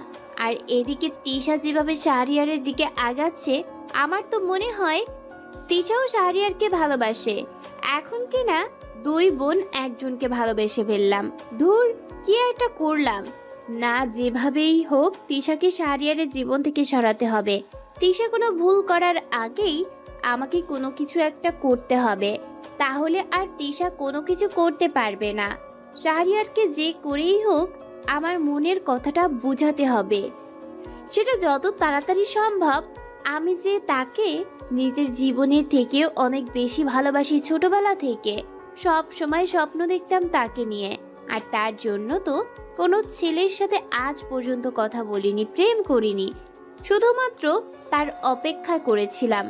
আর এদিকে তিশা যেভাবে শাহরিয়ারের দিকে আগাচ্ছে, আমার তো মনে হয় তিশাও শাহরিয়ারকে ভালোবাসে। এখন কি না দুই বোন একজনকে ভালোবেসে ফেললাম। ধুর, কি একটা করলাম না। যেভাবেই হোক তিশাকে শাহরিয়ারের জীবন থেকে সরাতে হবে। তিশা কোনো ভুল করার আগেই আমাকে কোনো কিছু একটা করতে হবে, তাহলে আর তিশা কোনো কিছু করতে পারবে না। শাহরিয়ারকে যে করেই হোক আমার মনের কথাটা বোঝাতে হবে, সেটা যত তাড়াতাড়ি সম্ভব। আমি যে তাকে নিজের জীবনের থেকেও অনেক বেশি ভালোবাসি। ছোটবেলা থেকে সব সময় স্বপ্ন দেখতাম তাকে নিয়ে, আর তার জন্য তো কোনো ছেলের সাথে আজ পর্যন্ত কথা বলিনি, প্রেম করিনি। শুধুমাত্র তার অপেক্ষা করেছিলাম।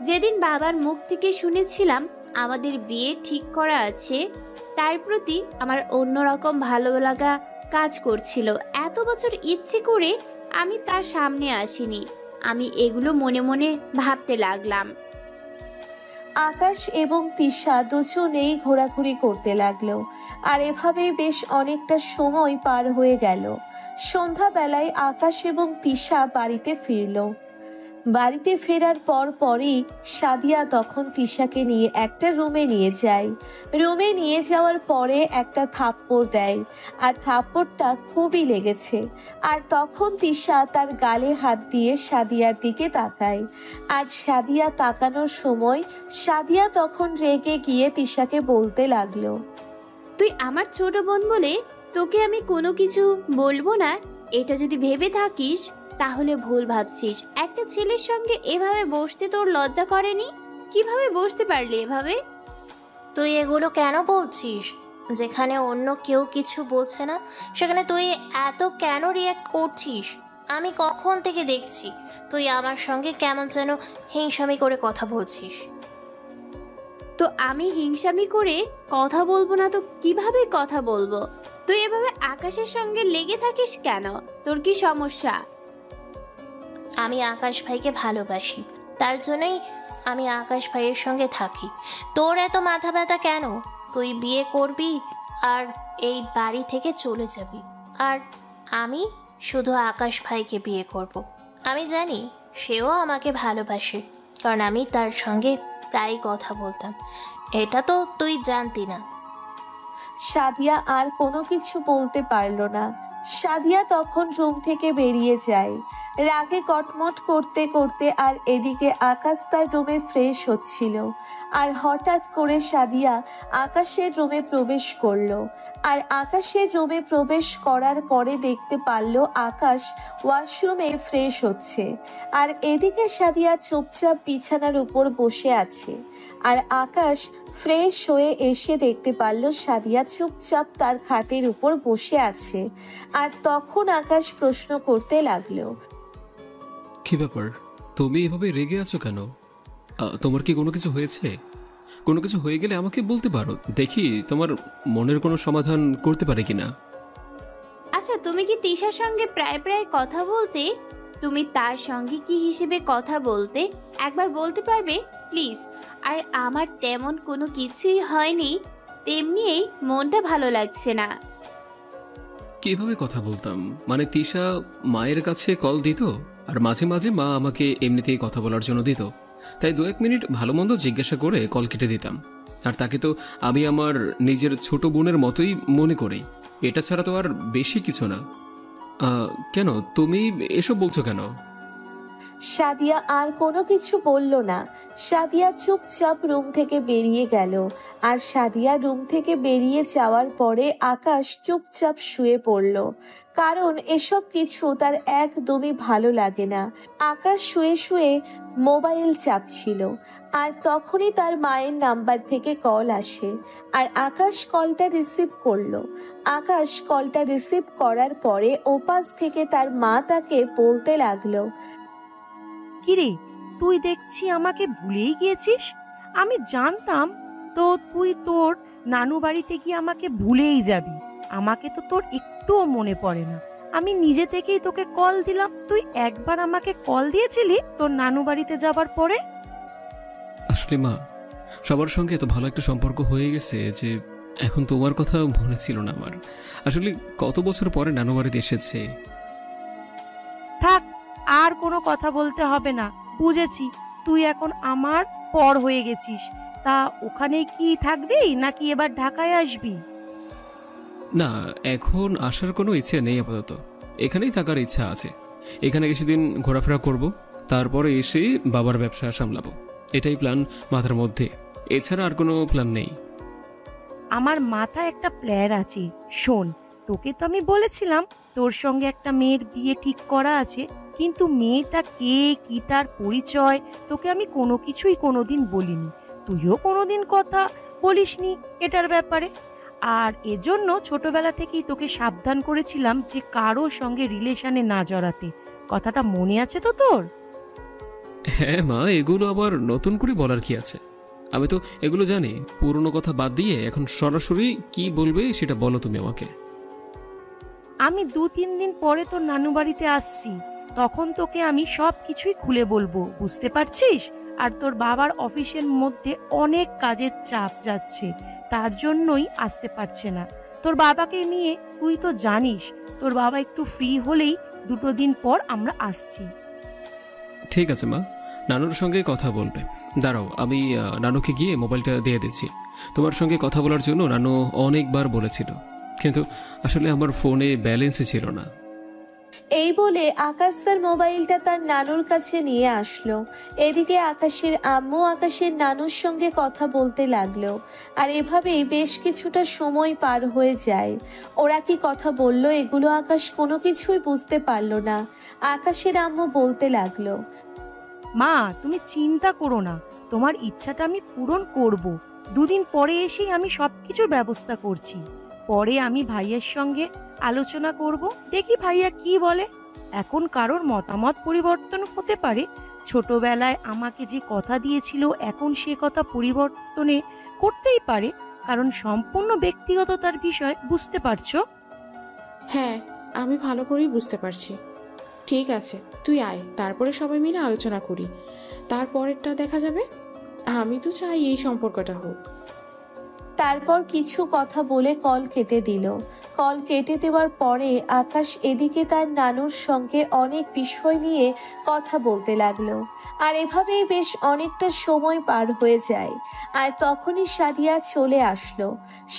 যেদিন বাবার মুখ থেকে শুনেছিলাম আমাদের বিয়ে ঠিক করা আছে, তার প্রতি আমার অন্যরকম ভালো লাগা কাজ করছিল। এত বছর ইচ্ছে করে আমি তার সামনে আসিনি। আমি এগুলো মনে মনে ভাবতে লাগলাম। আকাশ এবং তিশা দুজনেই ঘোরাঘুরি করতে লাগলো। আর এভাবেই বেশ অনেকটা সময় পার হয়ে গেল। সন্ধ্যাবেলায় আকাশ এবং তিশা বাড়িতে ফিরল। বাড়িতে ফেরার পরই সাদিয়া তখন তিশাকে নিয়ে একটা রুমে নিয়ে যায়। রুমে নিয়ে যাওয়ার পরে একটা থাপ্পড় দেয়, আর থাপ্পড়টা খুবই লেগেছে। আর তখন তিশা তার গালে হাত দিয়ে সাদিয়ার দিকে তাকায়। আর সাদিয়া তাকানোর সময় সাদিয়া তখন রেগে গিয়ে তিশাকে বলতে লাগলো, তুই আমার ছোট বোন বলে তোকে আমি কোনো কিছু বলবো না, এটা যদি ভেবে থাকিস তাহলে ভুল ভাবছিস। একটা ছেলের সঙ্গে এভাবে বসতে তোর লজ্জা করেনি? কিভাবে বসতে পারলি এভাবে? তুই এগুলো কেন বলছিস? যেখানে অন্য কেউ কিছু বলছে না সেখানে তুই এত কেন রিয়াক্ট করছিস? আমি কখন থেকে দেখছি তুই আমার সঙ্গে কেমন যেন হিংসামি করে কথা বলছিস। তো আমি হিংসামি করে কথা বলবো না তো কিভাবে কথা বলবো? তুই এভাবে আকাশের সঙ্গে লেগে থাকিস কেন? তোর কি সমস্যা? আমি আকাশ ভাইকে ভালোবাসি, তার জন্যই আমি আকাশ ভাইয়ের সঙ্গে থাকি। তোর এত মাথা ব্যথা কেন? তুই বিয়ে করবি আর এই বাড়ি থেকে চলে যাবি, আর আমি শুধু আকাশ ভাইকে বিয়ে করব। আমি জানি সেও আমাকে ভালোবাসে, কারণ আমি তার সঙ্গে প্রায় কথা বলতাম। এটা তো তুই জানতি না। সাদিয়া আর কোনো কিছু বলতে পারল না। সাদিয়া তখন রুম থেকে বেরিয়ে যায় রাগে কটমট করতে করতে। আর এদিকে আকাশ তার রুমে ফ্রেশ হচ্ছিল, আর হঠাৎ করে সাদিয়া আকাশের রুমে প্রবেশ করলো। আর আকাশের রুমে প্রবেশ করার পরে দেখতে পারল আকাশ ওয়াশরুমে ফ্রেশ হচ্ছে, আর এদিকে সাদিয়া চুপচাপ বিছানার উপর বসে আছে। আর আকাশ ফ্রেশ হয়ে এসে দেখতে পারল সাদিয়া চুপচাপ তার খাটের উপর বসে আছে। আর তখন আকাশ প্রশ্ন করতে লাগলো, কি ব্যাপার, তুমি এভাবে রেগে আছো কেন? তোমার কি কোনো কিছু হয়েছে? কোনো কিছু হয়ে গেলে আমাকে বলতে পারো, দেখি তোমার মনের কোনো সমাধান করতে পারে কিনা। আচ্ছা, তুমি কি তিশার সঙ্গে প্রায় প্রায় কথা বলতে? তুমি তার সঙ্গে কি হিসেবে কথা বলতে একবার বলতে পারবে প্লিজ? আর আমার তেমন কোনো কিছুই হয়নি, তেমনি এই মনটা ভালো লাগছে না। কিভাবে কথা বলতাম? মানে তিশা মায়ের কাছে কল দিত, আর মাঝে মাঝে মা আমাকে এমনিতেই কথা বলার জন্য দিত, তাই 2-1 মিনিট ভালো মন্দ জিজ্ঞাসা করে কল কেটে দিতাম। আর তাকে তো আমি আমার নিজের ছোট বোনের মতোই মনে করি, এটা ছাড়া তো আর বেশি কিছু না। কেন তুমি এসব বলছো কেন? সাদিয়া আর কোনো কিছু বলল না। সাদিয়া চুপচাপ রুম থেকে বেরিয়ে গেল। আর সাদিয়া রুম থেকে বেরিয়ে যাওয়ার পরে আকাশ চুপচাপ শুয়ে পড়ল, কারণ এসব কিছু তার একদমই ভালো লাগে না। আকাশ শুয়ে শুয়ে মোবাইল চাপছিল, আর তখনই তার মায়ের নাম্বার থেকে কল আসে। আর আকাশ কলটা রিসিভ করলো। আকাশ কলটা রিসিভ করার পরে ওপাশ থেকে তার মা তাকে বলতে লাগলো, কিরে, তুই দেখছি আমাকে ভুলেই গিয়েছিস। আমি জানতাম তো তুই তোর নানু বাড়িতে গিয়ে আমাকে ভুলেই যাবি। আমাকে তো তোর একটুও মনে পড়ে না। আমি নিজে থেকেই তোকে কল দিলাম, তুই একবার আমাকে কল দিয়েছিলি তোর নানু বাড়িতে যাবার পরে। আসলে মা, সবার সঙ্গে এত ভালো একটা সম্পর্ক হয়ে গেছে যে এখন তোমার কথা মনে ছিল না আমার। আসলে কত বছর পরে নানু বাড়িতে এসেছে। থাক, আর কোনো কথা বলতে হবে না, বুঝেছি তুই এখন আমার পর হয়ে গেছিস। তা ওখানে কি থাকবি নাকি এবার ঢাকায় আসবি? না, এখন আসার কোনো ইচ্ছে নেই আপাতত, এখানেই থাকার ইচ্ছা আছে। এখানে কিছুদিন ঘোরাফেরা করব, তারপরে এসে বাবার ব্যবসা সামলাবো, এটাই প্ল্যান মাথার মধ্যে। এছাড়া আর কোনো প্ল্যান নেই। আমার মাথায় একটা প্ল্যান আছে, শোন। তোকে তো আমি বলেছিলাম তোর সঙ্গে একটা মেয়ের বিয়ে ঠিক করা আছে, কিন্তু মেয়েটা কে, কি তার পরিচয় তোকে আমি কোনো কিছুই কোনোদিন বলিনি। তুইও কোনোদিন কথা বলিসনি এটার ব্যাপারে। আর এজন্য ছোটবেলা থেকেই তোকে সাবধান করেছিলাম যে কারোর সঙ্গে রিলেশনে না জড়াতে। কথাটা মনে আছে তো তোর? হ্যাঁ মা, এগুলো আবার নতুন করে বলার কি আছে? আমি তো এগুলো জানি। পুরনো কথা বাদ দিয়ে এখন সরাসরি কি বলবে সেটা বলো তুমি আমাকে। আমি 2-3 দিন পরে তোর নানু বাড়িতে আসছি, তখন তোকে আমি সব কিছুই খুলে বলবো, বুঝতে পারছিস? আর তোর বাবার অফিসের মধ্যে অনেক কাজের চাপ যাচ্ছে, তার জন্যই আসতে পারছে না। তোর বাবাকে নিয়ে তুই তো জানিস, তোর বাবা একটু ফ্রি হলেই 2 দিন পর আমরা আসছি। ঠিক আছে মা, নানুর সঙ্গে কথা বলবে। দাঁড়াও, আমি নানুকে গিয়ে মোবাইলটা দিয়ে দিচ্ছি। তোমার সঙ্গে কথা বলার জন্য নানু অনেকবার বলেছিল, কিন্তু আসলে আমার ফোনে ব্যালেন্সই ছিল না। এই বলে আকাশ তার মোবাইলটা তার নানুর কাছে নিয়ে আসলো। এদিকে আকাশের আম্মু আকাশের নানুর সঙ্গে কথা বলতে লাগলো। আর এভাবেই বেশ কিছুটা সময় পার হয়ে যায়। ওরা কি কথা বললো এগুলো আকাশ কোনো কিছুই বুঝতে পারলো না। আকাশের আম্মু বলতে লাগলো, মা, তুমি চিন্তা করো না, তোমার ইচ্ছাটা আমি পূরণ করব। 2 দিন পরে এসেই আমি সবকিছুর ব্যবস্থা করছি। পরে আমি ভাইয়ের সঙ্গে আলোচনা করব, দেখি ভাইয়া কি বলে। এখন কারোর মতামত পরিবর্তন হতে পারে। ছোটবেলায় আমাকে যে কথা দিয়েছিল এখন সে কথা পরিবর্তনে করতেই পারে, কারণ সম্পূর্ণ ব্যক্তিগত তার বিষয়, বুঝতে পারছো? হ্যাঁ, আমি ভালো করেই বুঝতে পারছি। ঠিক আছে, তুই আয়, তারপরে সবাই মিলে আলোচনা করি, তারপরেরটা দেখা যাবে। আমি তো চাই এই সম্পর্কটা হোক। তারপর কিছু কথা বলে কল কেটে দিল। কল কেটে দেওয়ার পরে আকাশ এদিকে তার নানুর সঙ্গে অনেক বিষয় নিয়ে কথা বলতে লাগলো। আর এভাবেই বেশ অনেকটা সময় পার হয়ে যায়। আর তখনই সাদিয়া চলে আসলো।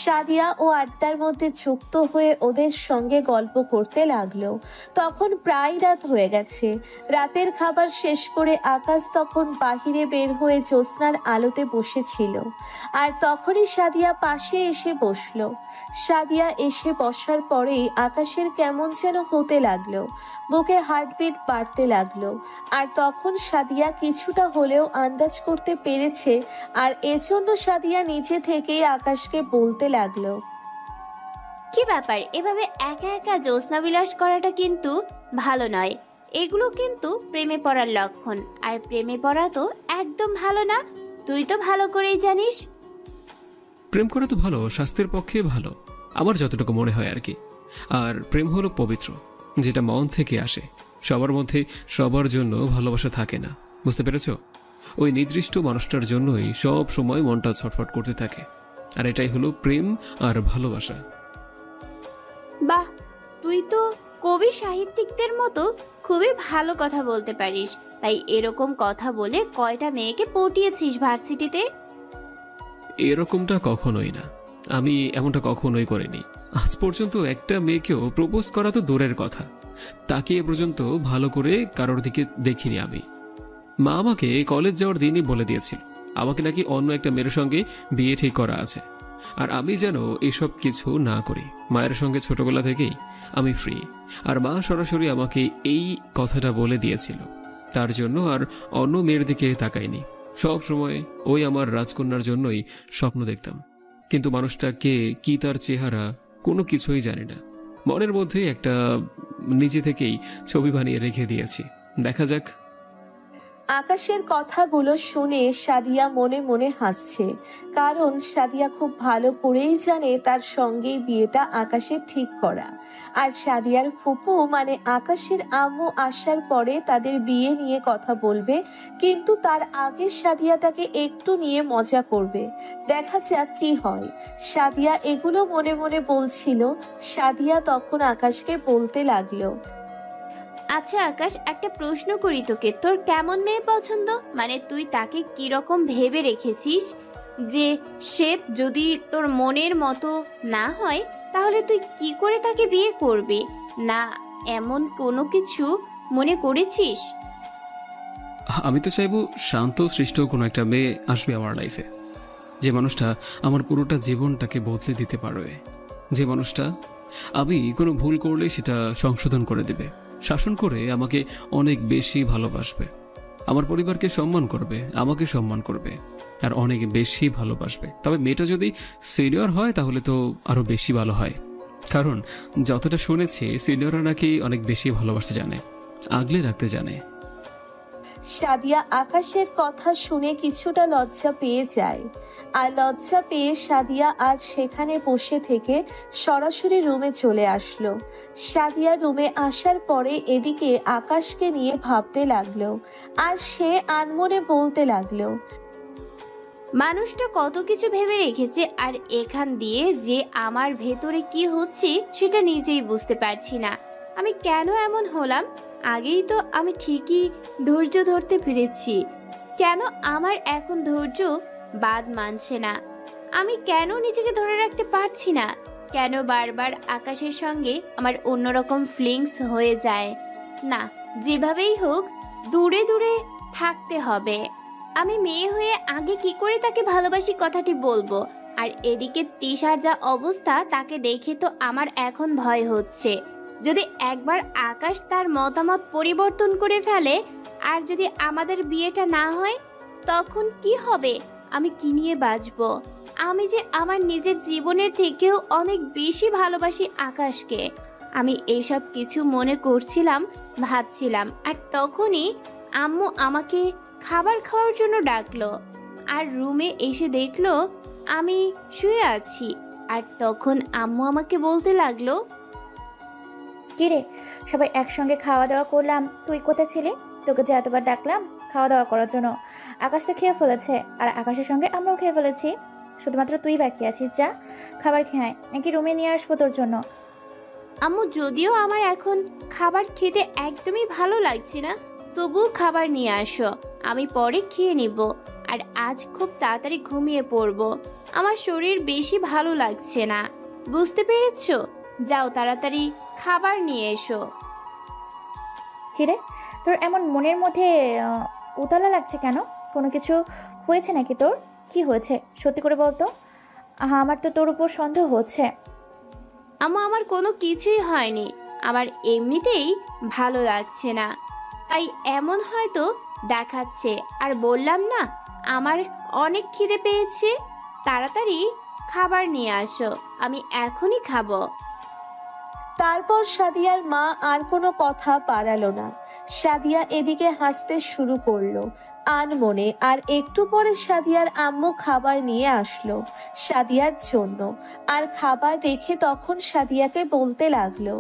সাদিয়া ও আড্ডার মধ্যে যুক্ত হয়ে ওদের সঙ্গে গল্প করতে লাগলো। তখন প্রায় রাত হয়ে গেছে। রাতের খাবার শেষ করে আকাশ তখন বাহিরে বের হয়ে জ্যোৎস্নার আলোতে বসেছিল। আর তখনই সাদিয়া পাশে এসে বসলো। সাদিয়া এসে বসার পরেই আকাশের কেমন যেন হতে লাগলো, বুকে হার্টবিট বাড়তে লাগলো। আর তখন সাদিয়া কিছুটা হলেও আন্দাজ করতে পেরেছে, আর এজন্য সাদিয়া নিচে থেকেই আকাশকে বলতে লাগলো, কি ব্যাপার, এভাবে একা একা জ্যোৎস্না বিলাস করাটা কিন্তু ভালো নয়। এগুলো কিন্তু প্রেমে পড়ার লক্ষণ, আর প্রেমে পড়া তো একদম ভালো না। তুই তো ভালো করেই জানিস। প্রেম করা তো ভালো, স্বাস্থ্যের পক্ষে ভালো, আমার যতটুকু মনে হয় আর কি। আর প্রেম হলো পবিত্র, যেটা মন থেকে আসে। সবার মধ্যে সবার জন্য ভালোবাসা থাকে না, বুঝতে পেরেছ? ওই নির্দিষ্ট মানুষটার জন্যই সব সময় মনটা ছটফট করতে থাকে। আর এটাই হলো প্রেম আর ভালোবাসা। বাহ, তুই তো কবি সাহিত্যিকদের মতো খুবই ভালো কথা বলতে পারিস। তাই এরকম কথা বলে কয়টা মেয়েকে পটিয়েছিস ভার্সিটিতে? এরকমটা কখনোই না, আমি এমনটা কখনোই করিনি। আজ পর্যন্ত একটা মেয়েকেও প্রপোজ করা তো দূরের কথা, তাকে এ পর্যন্ত ভালো করে কারোর দিকে দেখিনি আমি। মা আমাকে কলেজ যাওয়ার দিনই বলে দিয়েছিল আমাকে নাকি অন্য একটা মেয়ের সঙ্গে বিয়ে ঠিক করা আছে, আর আমি যেন এসব কিছু না করি। মায়ের সঙ্গে ছোটবেলা থেকেই আমি ফ্রি, আর মা সরাসরি আমাকে এই কথাটা বলে দিয়েছিল। তার জন্য আর অন্য মেয়ের দিকে তাকাইনি। সব সময় ওই আমার রাজকন্যার জন্যই স্বপ্ন দেখতাম, কিন্তু মানুষটা কে, কি তার চেহারা, কোনো কিছুই জানি না। মনের মধ্যে একটা নিজে থেকেই ছবি বানিয়ে রেখে দিয়েছি, দেখা যাক। আকাশের কথাগুলো শুনে সাদিয়া মনে মনে হাসছে, কারণ সাদিয়া খুব ভালো করেই জানে তার সঙ্গেই বিয়েটা আকাশের ঠিক করা। আর সাদিয়ার ফুপু মানে আকাশের আম্মু আসার পরে তাদের বিয়ে নিয়ে কথা বলবে, কিন্তু তার আগে সাদিয়া তাকে একটু নিয়ে মজা করবে। দেখা যাক কি হয়। সাদিয়া এগুলো মনে মনে বলছিল। সাদিয়া তখন আকাশকে বলতে লাগলো, আচ্ছা আকাশ, একটা প্রশ্ন করি তোকে, তোর কেমন মেয়ে পছন্দ? মানে তুই তাকে কিরকম ভেবে রেখেছিস, যে সে যদি তোর মনের মতো না হয় তাহলে তুই কি করে তাকে বিয়ে করবি? না এমন কোনো কিছু মনে করেছিস? আমি তো চাইবো শান্ত সৃষ্ট কোনো একটা মেয়ে আসবে আমার লাইফে, যে মানুষটা আমার পুরোটা জীবনটাকে বদলে দিতে পারবে, যে মানুষটা আমি কোনো ভুল করলে সেটা সংশোধন করে দেবে, শাসন করে আমাকে অনেক বেশি ভালোবাসবে, আমার পরিবারকে সম্মান করবে, আমাকে সম্মান করবে, আর অনেক বেশি ভালোবাসবে। তবে মেয়েটা যদি সিনিয়র হয় তাহলে তো আরো বেশি ভালো হয়, কারণ যতটা শুনেছি সিনিয়ররা নাকি অনেক বেশি ভালোবাসতে জানে, আগলে রাখতে জানে। সাদিয়া আকাশের কথা শুনে কিছুটা লজ্জা পেয়ে যায়। আর লজ্জা পেয়ে সাদিয়া আর সেখানে বসে থেকে সরাসরি রুমে চলে আসলো। সাদিয়া রুমে আসার পরে এদিকে আকাশকে নিয়ে ভাবতে লাগলো, আর সে আনমনে বলতে লাগলো, মানুষটা কত কিছু ভেবে রেখেছে, আর এখান দিয়ে যে আমার ভেতরে কি হচ্ছে সেটা নিজেই বুঝতে পারছি না। আমি কেন এমন হলাম? আগেই তো আমি ঠিকই ধৈর্য ধরতে পেরেছি, কেন আমার এখন ধৈর্য বাদ মানছে না? আমি কেন নিজেকে ধরে রাখতে পারছি না? কেন বারবার আকাশের সঙ্গে আমার অন্যরকম ফিলিংস হয়ে যায়? না, যেভাবেই হোক দূরে দূরে থাকতে হবে। আমি মেয়ে হয়ে আগে কি করে তাকে ভালোবাসি কথাটি বলবো? আর এদিকে তিশার যা অবস্থা তাকে দেখে তো আমার এখন ভয় হচ্ছে। যদি একবার আকাশ তার মতামত পরিবর্তন করে ফেলে, আর যদি আমাদের বিয়েটা না হয়, তখন কি হবে? আমি কি নিয়ে বাঁচবো? আমি যে আমার নিজের জীবনের থেকেও অনেক বেশি ভালোবাসি আকাশকে। আমি এইসব কিছু মনে করছিলাম, ভাবছিলাম, আর তখনই আম্মু আমাকে খাবার খাওয়ার জন্য ডাকলো। আর রুমে এসে দেখলো আমি শুয়ে আছি। আর তখন আম্মু আমাকে বলতে লাগলো, কিরে, সবাই একসঙ্গে খাওয়া দাওয়া করলাম, তুই কোথায় ছিলি? তোকে যে এতবার ডাকলাম খাওয়া দাওয়া করার জন্য। আকাশ তো খেয়ে ফেলেছে, আর আকাশের সঙ্গে আমরাও খেয়ে ফেলেছি। শুধুমাত্র তুই বাকি আছিস। যা খাবার খেয়ে আয়, নাকি রুমে নিয়ে আসবো তোর জন্য? আম্মু, যদিও আমার এখন খাবার খেতে একদমই ভালো লাগছে না, তবুও খাবার নিয়ে আসো, আমি পরে খেয়ে নিব। আর আজ খুব তাড়াতাড়ি ঘুমিয়ে পড়ব, আমার শরীর বেশি ভালো লাগছে না, বুঝতে পেরেছো? যাও তাড়াতাড়ি খাবার নিয়ে এসো। কিরে, তোর এমন মনের মধ্যে উতলা লাগছে কেন? কোনো কিছু হয়েছে নাকি তোর? কি হয়েছে সত্যি করে বলতো। আমার তো তোর উপর সন্দেহ হচ্ছে। আম্মু, আমার কোনো কিছুই হয়নি, আমার এমনিতেই ভালো লাগছে না, তাই এমন হয়তো দেখাচ্ছে। আর বললাম না, আমার অনেক খিদে পেয়েছে, তাড়াতাড়ি খাবার নিয়ে আসো, আমি এখনই খাবো। তারপর সাদিয়ার মা আর কোনো কথা বাড়ালো না। সাদিয়া এদিকে হাসতে শুরু করলো আনমনে। আর একটু পরে সাদিয়ার আম্মু খাবার নিয়ে আসলো সাদিয়ার জন্য। আর খাবার রেখে তখন সাদিয়াকে বলতে লাগলো,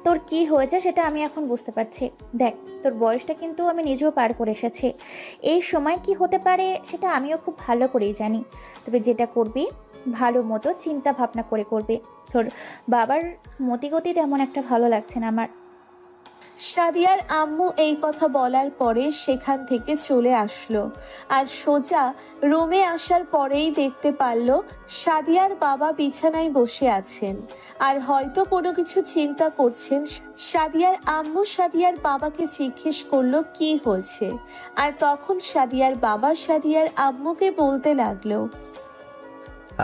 তোর কি হয়েছে সেটা আমি এখন বুঝতে পারছি। দেখ, তোর বয়সটা কিন্তু আমি নিজেও পার করে এসেছি। এই সময় কি হতে পারে সেটা আমিও খুব ভালো করেই জানি। তবে যেটা করবি ভালো মতো চিন্তা ভাবনা করে করবি। তোর বাবার মতিগতি তেমন একটা ভালো লাগছে না আমার। সাদিয়ার আম্মু এই কথা বলার পরে সেখান থেকে চলে আসলো। আর সোজা রুমে আসার পরেই দেখতে পারল সাদিয়ার বাবা বিছানায় বসে আছেন আর হয়তো কোনো কিছু চিন্তা করছেন। সাদিয়ার আম্মু সাদিয়ার বাবাকে জিজ্ঞেস করলো কি হয়েছে। আর তখন সাদিয়ার বাবা সাদিয়ার আম্মুকে বলতে লাগলো,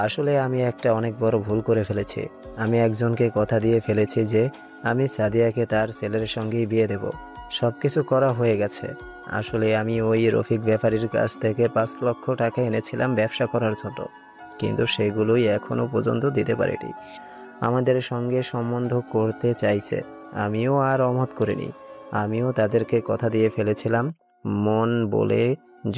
আসলে আমি একটা অনেক বড় ভুল করে ফেলেছি। আমি একজনকে কথা দিয়ে ফেলেছি যে আমি সাদিয়াকে তার ছেলের সঙ্গেই বিয়ে দেব। সব কিছু করা হয়ে গেছে। আসলে আমি ওই রফিক ব্যাপারীর কাছ থেকে 5 লক্ষ টাকা এনেছিলাম ব্যবসা করার জন্য, কিন্তু সেগুলোই এখনো পর্যন্ত দিতে পারিনি। আমাদের সঙ্গে সম্বন্ধ করতে চাইছে, আমিও আর অমত করিনি। আমিও তাদেরকে কথা দিয়ে ফেলেছিলাম মন বলে,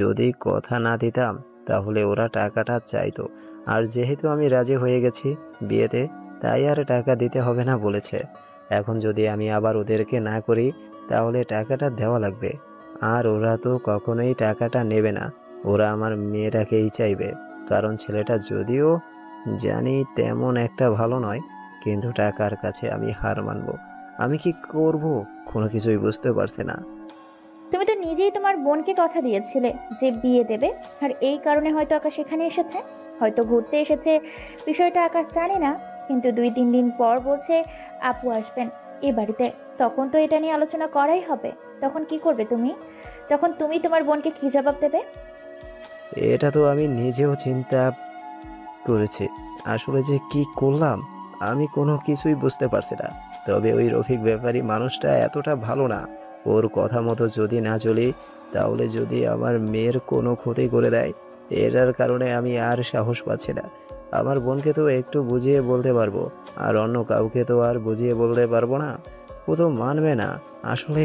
যদি কথা না দিতাম তাহলে ওরা টাকাটা চাইতো। আর যেহেতু আমি রাজি হয়ে গেছি বিয়েতে, তাই আর টাকা দিতে হবে না বলেছে। এখন যদি আমি আবার ওদেরকে না করি তাহলে টাকাটা দেওয়া লাগবে। আর ওরা তো কখনোই টাকাটা নেবে না, ওরা আমার মেয়েটাকেই চাইবে। কারণ ছেলেটা যদিও জানি তেমন একটা ভালো নয়, কিন্তু টাকার কাছে আমি হার মানব। আমি কি করব কোনো কিছুই বুঝতে পারছি না। তুমি তো নিজেই তোমার বোনকে কথা দিয়েছিলে যে বিয়ে দেবে, আর এই কারণে হয়তো আকাশ এখানে এসেছে, হয়তো ঘুরতে এসেছে। বিষয়টা আকাশ জানে না, কিন্তু 2-3 দিন পর বলছে আপু আসবেন এ বাড়িতে। তখন তো এটা নিয়ে আলোচনা করাই হবে। তখন কি করবে তুমি? তখন তুমি তোমার বোনকে কি জবাব দেবে? এটা তো আমি নিজেও চিন্তা করেছি। আসলে যে কি করলাম আমি কোনো কিছুই বুঝতে পারছি না। তবে ওই রফিক ব্যাপারী মানুষটা এতটা ভালো না। ওর কথা মতো যদি না চলি তাহলে যদি আমার মেয়ের কোনো ক্ষতি করে দেয়, এটার কারণে আমি আর সাহস পাচ্ছি না। আমার বোনকে তো একটু বুঝিয়ে বলতে পারবো, আর অন্য কাউকে তো আর বুঝিয়ে বলতে পারবো না। ও তো মানবে না। আসলে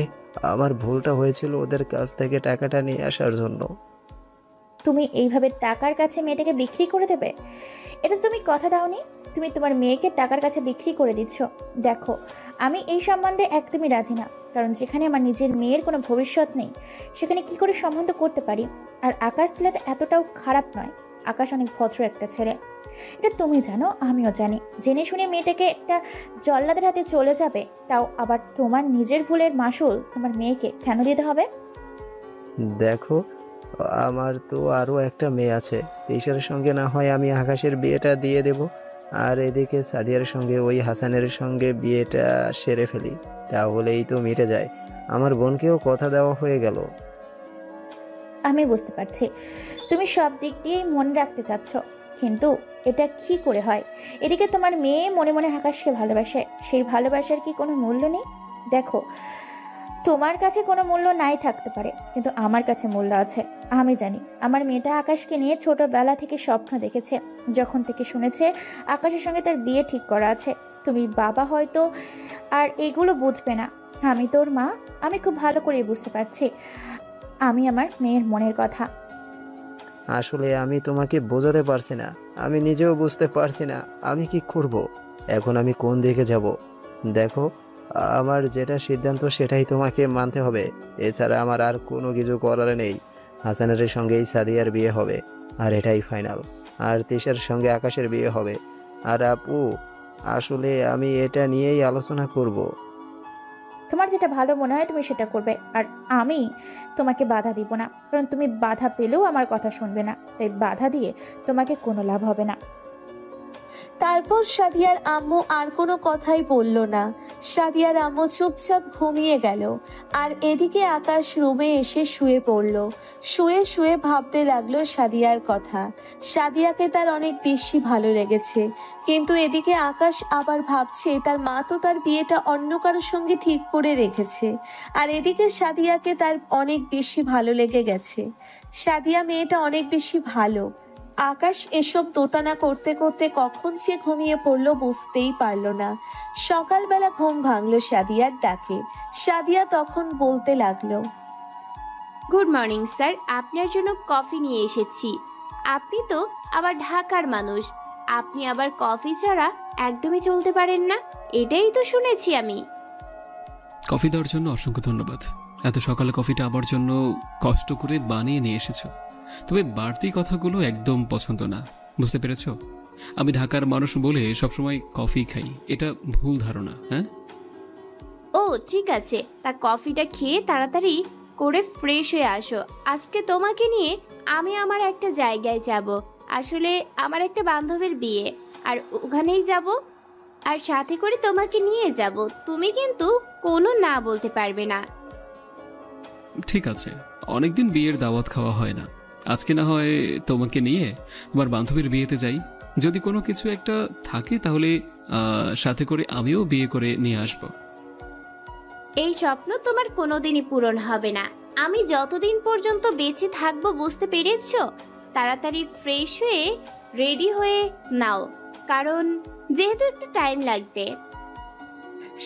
আমার ভুলটা হয়েছিল ওদের কাছ থেকে টাকাটা নিয়ে আসার জন্য। তুমি এইভাবে টাকার কাছে মেয়েটাকে বিক্রি করে দেবে? এটা তুমি কথা দাওনি। তুমি তোমার মেয়েকে টাকার কাছে বিক্রি করে দিচ্ছ। দেখো, আমি এই সম্বন্ধে একদমই রাজি না। কারণ যেখানে আমার নিজের মেয়ের কোনো ভবিষ্যৎ নেই, সেখানে কি করে সম্বন্ধ করতে পারি? আর আকাশ ছেলেটা এতটাও খারাপ নয়। আকাশ অনেক ভদ্র একটা ছেলে, এটা তুমি জানো, আমিও জানি। জেনে শুনে মেয়েটাকে একটা জল্লাদের হাতে চলে যাবে, তাও আবার তোমার নিজের ভুলের মাসুল তোমার মেয়েকে কেন দিতে হবে? দেখো, আমার তো আরও একটা মেয়ে আছে। তেইশার সঙ্গে না হয় আমি আকাশের বিয়েটা দিয়ে দেব, আর এদিকে সাদিয়ার সঙ্গে ওই হাসানের সঙ্গে বিয়েটা সেরে ফেলি, তাহলেই তো মিটে যায়। আমার বোনকেও কথা দেওয়া হয়ে গেল। আমি বুঝতে পারছি তুমি সব দিক দিয়েই মনে রাখতে চাচ্ছ, কিন্তু এটা কি করে হয়? এদিকে তোমার মেয়ে মনে মনে আকাশকে ভালোবাসে, সেই ভালোবাসার কি কোনো মূল্য নেই? দেখো, তোমার কাছে কোনো মূল্য নাই থাকতে পারে, কিন্তু আমার কাছে মূল্য আছে। আমি জানি আমার মেয়েটা আকাশকে নিয়ে ছোটবেলা থেকে স্বপ্ন দেখেছে, যখন থেকে শুনেছে আকাশের সঙ্গে তার বিয়ে ঠিক করা আছে। তুমি বাবা হয়তো আর এগুলো বুঝবে না, আমি তোর মা, আমি খুব ভালো করে বুঝতে পারছি আমি আমার মেয়ের মনের কথা। আসলে আমি তোমাকে বোঝাতে পারছি না, আমি নিজেও বুঝতে পারছি না আমি কি করব। এখন আমি কোন দিকে যাব? দেখো, আমার যেটা সিদ্ধান্ত সেটাই তোমাকে মানতে হবে। এছাড়া আমার আর কোনো কিছু করার নেই। হাসানের সঙ্গেই সাদিয়ার বিয়ে হবে, আর এটাই ফাইনাল। আর তিশার সঙ্গে আকাশের বিয়ে হবে। আর আপু, আসলে আমি এটা নিয়েই আলোচনা করব। তোমার যেটা ভালো মনে হয় তুমি সেটা করবে, আর আমি তোমাকে বাধা দিব না, কারণ তুমি বাধা পেলেও আমার কথা শুনবে না, তাই বাধা দিয়ে তোমাকে কোনো লাভ হবে না। তারপর সাদিয়ার আম্মু আর কোনো কথাই বলল না। সাদিয়ার আম্মু চুপচাপ ঘুমিয়ে গেল। আর এদিকে আকাশ রুমে এসে শুয়ে পড়ল। শুয়ে শুয়ে ভাবতে লাগলো সাদিয়ার কথা। সাদিয়াকে তার অনেক বেশি ভালো লেগেছে, কিন্তু এদিকে আকাশ আবার ভাবছে তার মা তো তার বিয়েটা অন্য কারোর সঙ্গে ঠিক করে রেখেছে, আর এদিকে সাদিয়াকে তার অনেক বেশি ভালো লেগে গেছে। সাদিয়া মেয়েটা অনেক বেশি ভালো। আকাশ এসব দোটানা করতে করতে কখন সে ঘুমিয়ে পড়ল বুঝতেই পারল না। সকালবেলা ঘুম ভাঙলো সাদিয়ার ডাকে। সাদিয়া তখন বলতে লাগলো, গুড মর্নিং স্যার, আপনার জন্য কফি নিয়ে এসেছি। আপনি তো আবার ঢাকার মানুষ, আপনি আবার কফি ছাড়া একদমই চলতে পারেন না, এটাই তো শুনেছি আমি। কফি দেওয়ার জন্য অসংখ্য ধন্যবাদ। এত সকালে কফিটা আমার জন্য কষ্ট করে বানিয়ে নিয়ে এসেছো, তবে বাড়তি কথাগুলো একদম পছন্দ না, বুঝতে পেরেছো? আমি ঢাকার মানুষ বলে সবসময় কফি খাই, এটা ভুল ধারণা। হ্যাঁ, ও ঠিক আছে, তা কফিটা খেয়ে তাড়াতাড়ি করে ফ্রেশ হয়ে আসো। আজকে তোমাকে নিয়ে আমি আমার একটা জায়গায় যাব, আসলে আমার একটা বান্ধবীর বিয়ে, আর ওখানেই যাব, আর সাথে করে তোমাকে নিয়ে যাব। তুমি কিন্তু কোনো না বলতে পারবে না। ঠিক আছে, অনেকদিন বিয়ের দাওয়াত খাওয়া হয় না, আজকে না হয় তোমাকে নিয়ে আমার বান্ধবীর বিয়েতে যাই। যদি কোনো কিছু একটা থাকে তাহলে সাথে করে আমিও বিয়ে করে নিয়ে আসব। এই স্বপ্ন তোমার কোনোদিনই পূরণ হবে না। আমি যতদিন পর্যন্ত বেঁচে থাকবো, বুঝতে পেরেছো? তাড়াতাড়ি ফ্রেশ হয়ে রেডি হয়ে নাও, কারণ যেহেতু একটু টাইম লাগবে।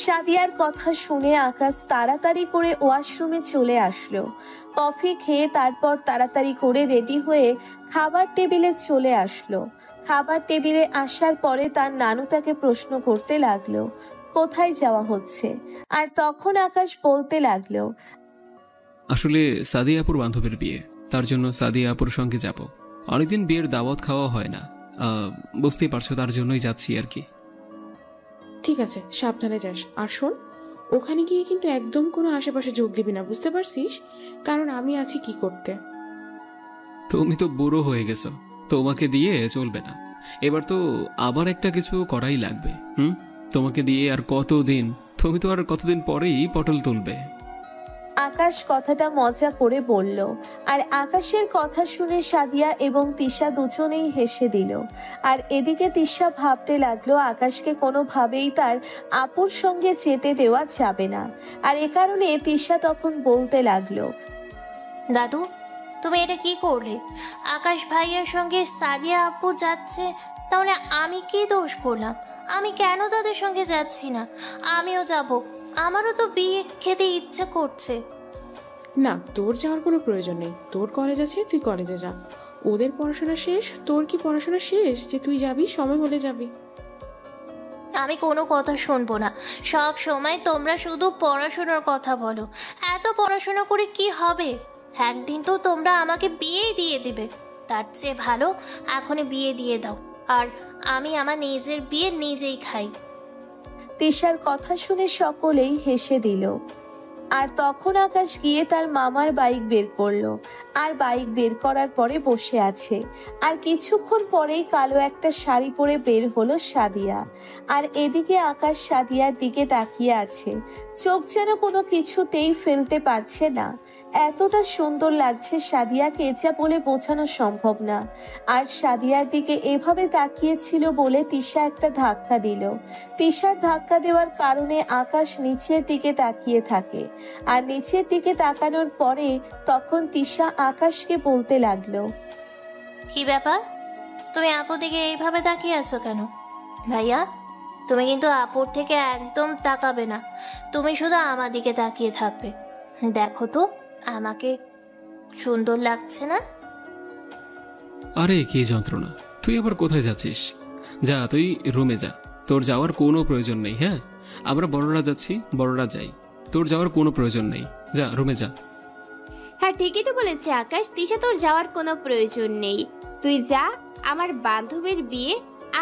সাদিয়ার কথা শুনে আকাশ তাড়াতাড়ি করে ওয়াশরুমে চলে আসলো। কফি খেয়ে তারপর তাড়াতাড়ি করে রেডি হয়ে খাবার টেবিলে চলে আসলো। খাবার টেবিলে আসার পরে তার নানু তাকে প্রশ্ন করতে লাগলো কোথায় যাওয়া হচ্ছে, আর তখন আকাশ বলতে লাগলো, আসলে সাদিয়া আপুর বান্ধবীর বিয়ে, তার জন্য সাদিয়া আপুর সঙ্গে যাব। অনেকদিন বিয়ের দাওয়াত খাওয়া হয় না, বুঝতেই পারছো, তার জন্যই যাচ্ছি আর কি। ঠিক আছে, সাবধানে যাস। আর শোন, ওখানে গিয়ে কিন্তু একদম কোনো আশেপাশে যোগ দিবি না, বুঝতে পারছিস? কারণ আমি আছি কি করতে। তুমি তো বুড়ো হয়ে গেছো, তোমাকে দিয়ে চলবে না, এবার তো আবার একটা কিছু করাই লাগবে। তোমাকে দিয়ে আর কতদিন? তুমি তো আর কতদিন পরেই পটল তুলবে। আকাশ কথাটা মজা করে বলল। আর আকাশের কথা শুনে সাদিয়া এবং তিশা দুজনেই হেসে দিল। আর এদিকে তিশা ভাবতে লাগলো আকাশকে কোনোভাবেই তার আপুর সঙ্গে যেতে দেওয়া যাবে না। আর এ কারণে তিশা তখন বলতে লাগলো, দাদু, তুমি এটা কি করলে? আকাশ ভাইয়ার সঙ্গে সাদিয়া আপু যাচ্ছে, তাহলে আমি কি দোষ করলাম? আমি কেন তাদের সঙ্গে যাচ্ছি না? আমিও যাব, আমারও তো বিয়ে খেতে ইচ্ছা করছে। না, তোর যাওয়ার কোনো প্রয়োজন নেই। তোর কলেজ আছে, তুই কলেজে যা। ওদের পড়াশোনা শেষ, তোর কি পড়াশোনা শেষ যে তুই যাবি? সময় হলে যাবি। আমি কোনো কথা শুনবো না। সব সময় তোমরা শুধু পড়াশোনার কথা বলো। এত পড়াশোনা করে কি হবে? একদিন তো তোমরা আমাকে বিয়ে দিয়ে দিবে। তার চেয়ে ভালো এখনই বিয়ে দিয়ে দাও, আর আমি আমার নিজের বিয়ে নিজেই খাই। তিশার কথা শুনে সকলেই হেসে দিল। আর তখন আকাশ গিয়ে তার মামার বাইক বের করলো। আর বাইক বের করার পরে বসে আছে। আর কিছুক্ষণ পরেই কালো একটা শাড়ি পরে বের হলো সাদিয়া। আর এদিকে আকাশ সাদিয়ার দিকে তাকিয়ে আছে, চোখ যেন কোনো কিছুতেই ফেলতে পারছে না। এতটা সুন্দর লাগছে সাদিয়াকে যা বলে বোঝানো সম্ভব না। আর সাদিয়ার দিকে এভাবে তাকিয়েছিল বলে তিশা একটা ধাক্কা দিল। তিশার ধাক্কা দেওয়ার কারণে আকাশ নিচের দিকে তাকিয়ে থাকে। আর নিচের দিকে তাকানোর পরে তখন তিশা আকাশকে বলতে লাগলো, কি ব্যাপার? তুমি আপুর দিকে এইভাবে তাকিয়ে আছো কেন? ভাইয়া, তুমি কিন্তু আপুর থেকে একদম তাকাবে না, তুমি শুধু আমার দিকে তাকিয়ে থাকবে। দেখো তো আমাকে সুন্দর লাগছে না? আরে কি যন্ত্রণা, তুই আবার কোথায় যাচ্ছিস? যা, তুই রুমে যা, তোর যাওয়ার কোনো প্রয়োজন নেই। হ্যাঁ, আমরা বড়রা যাচ্ছি, বড়রা যাই, তোর যাওয়ার কোনো প্রয়োজন নেই, যা রুমে যা। হ্যাঁ ঠিকই তো বলেছে আকাশ, তিশা তোর যাওয়ার কোনো প্রয়োজন নেই, তুই যা, আমার বান্ধবীর বিয়ে,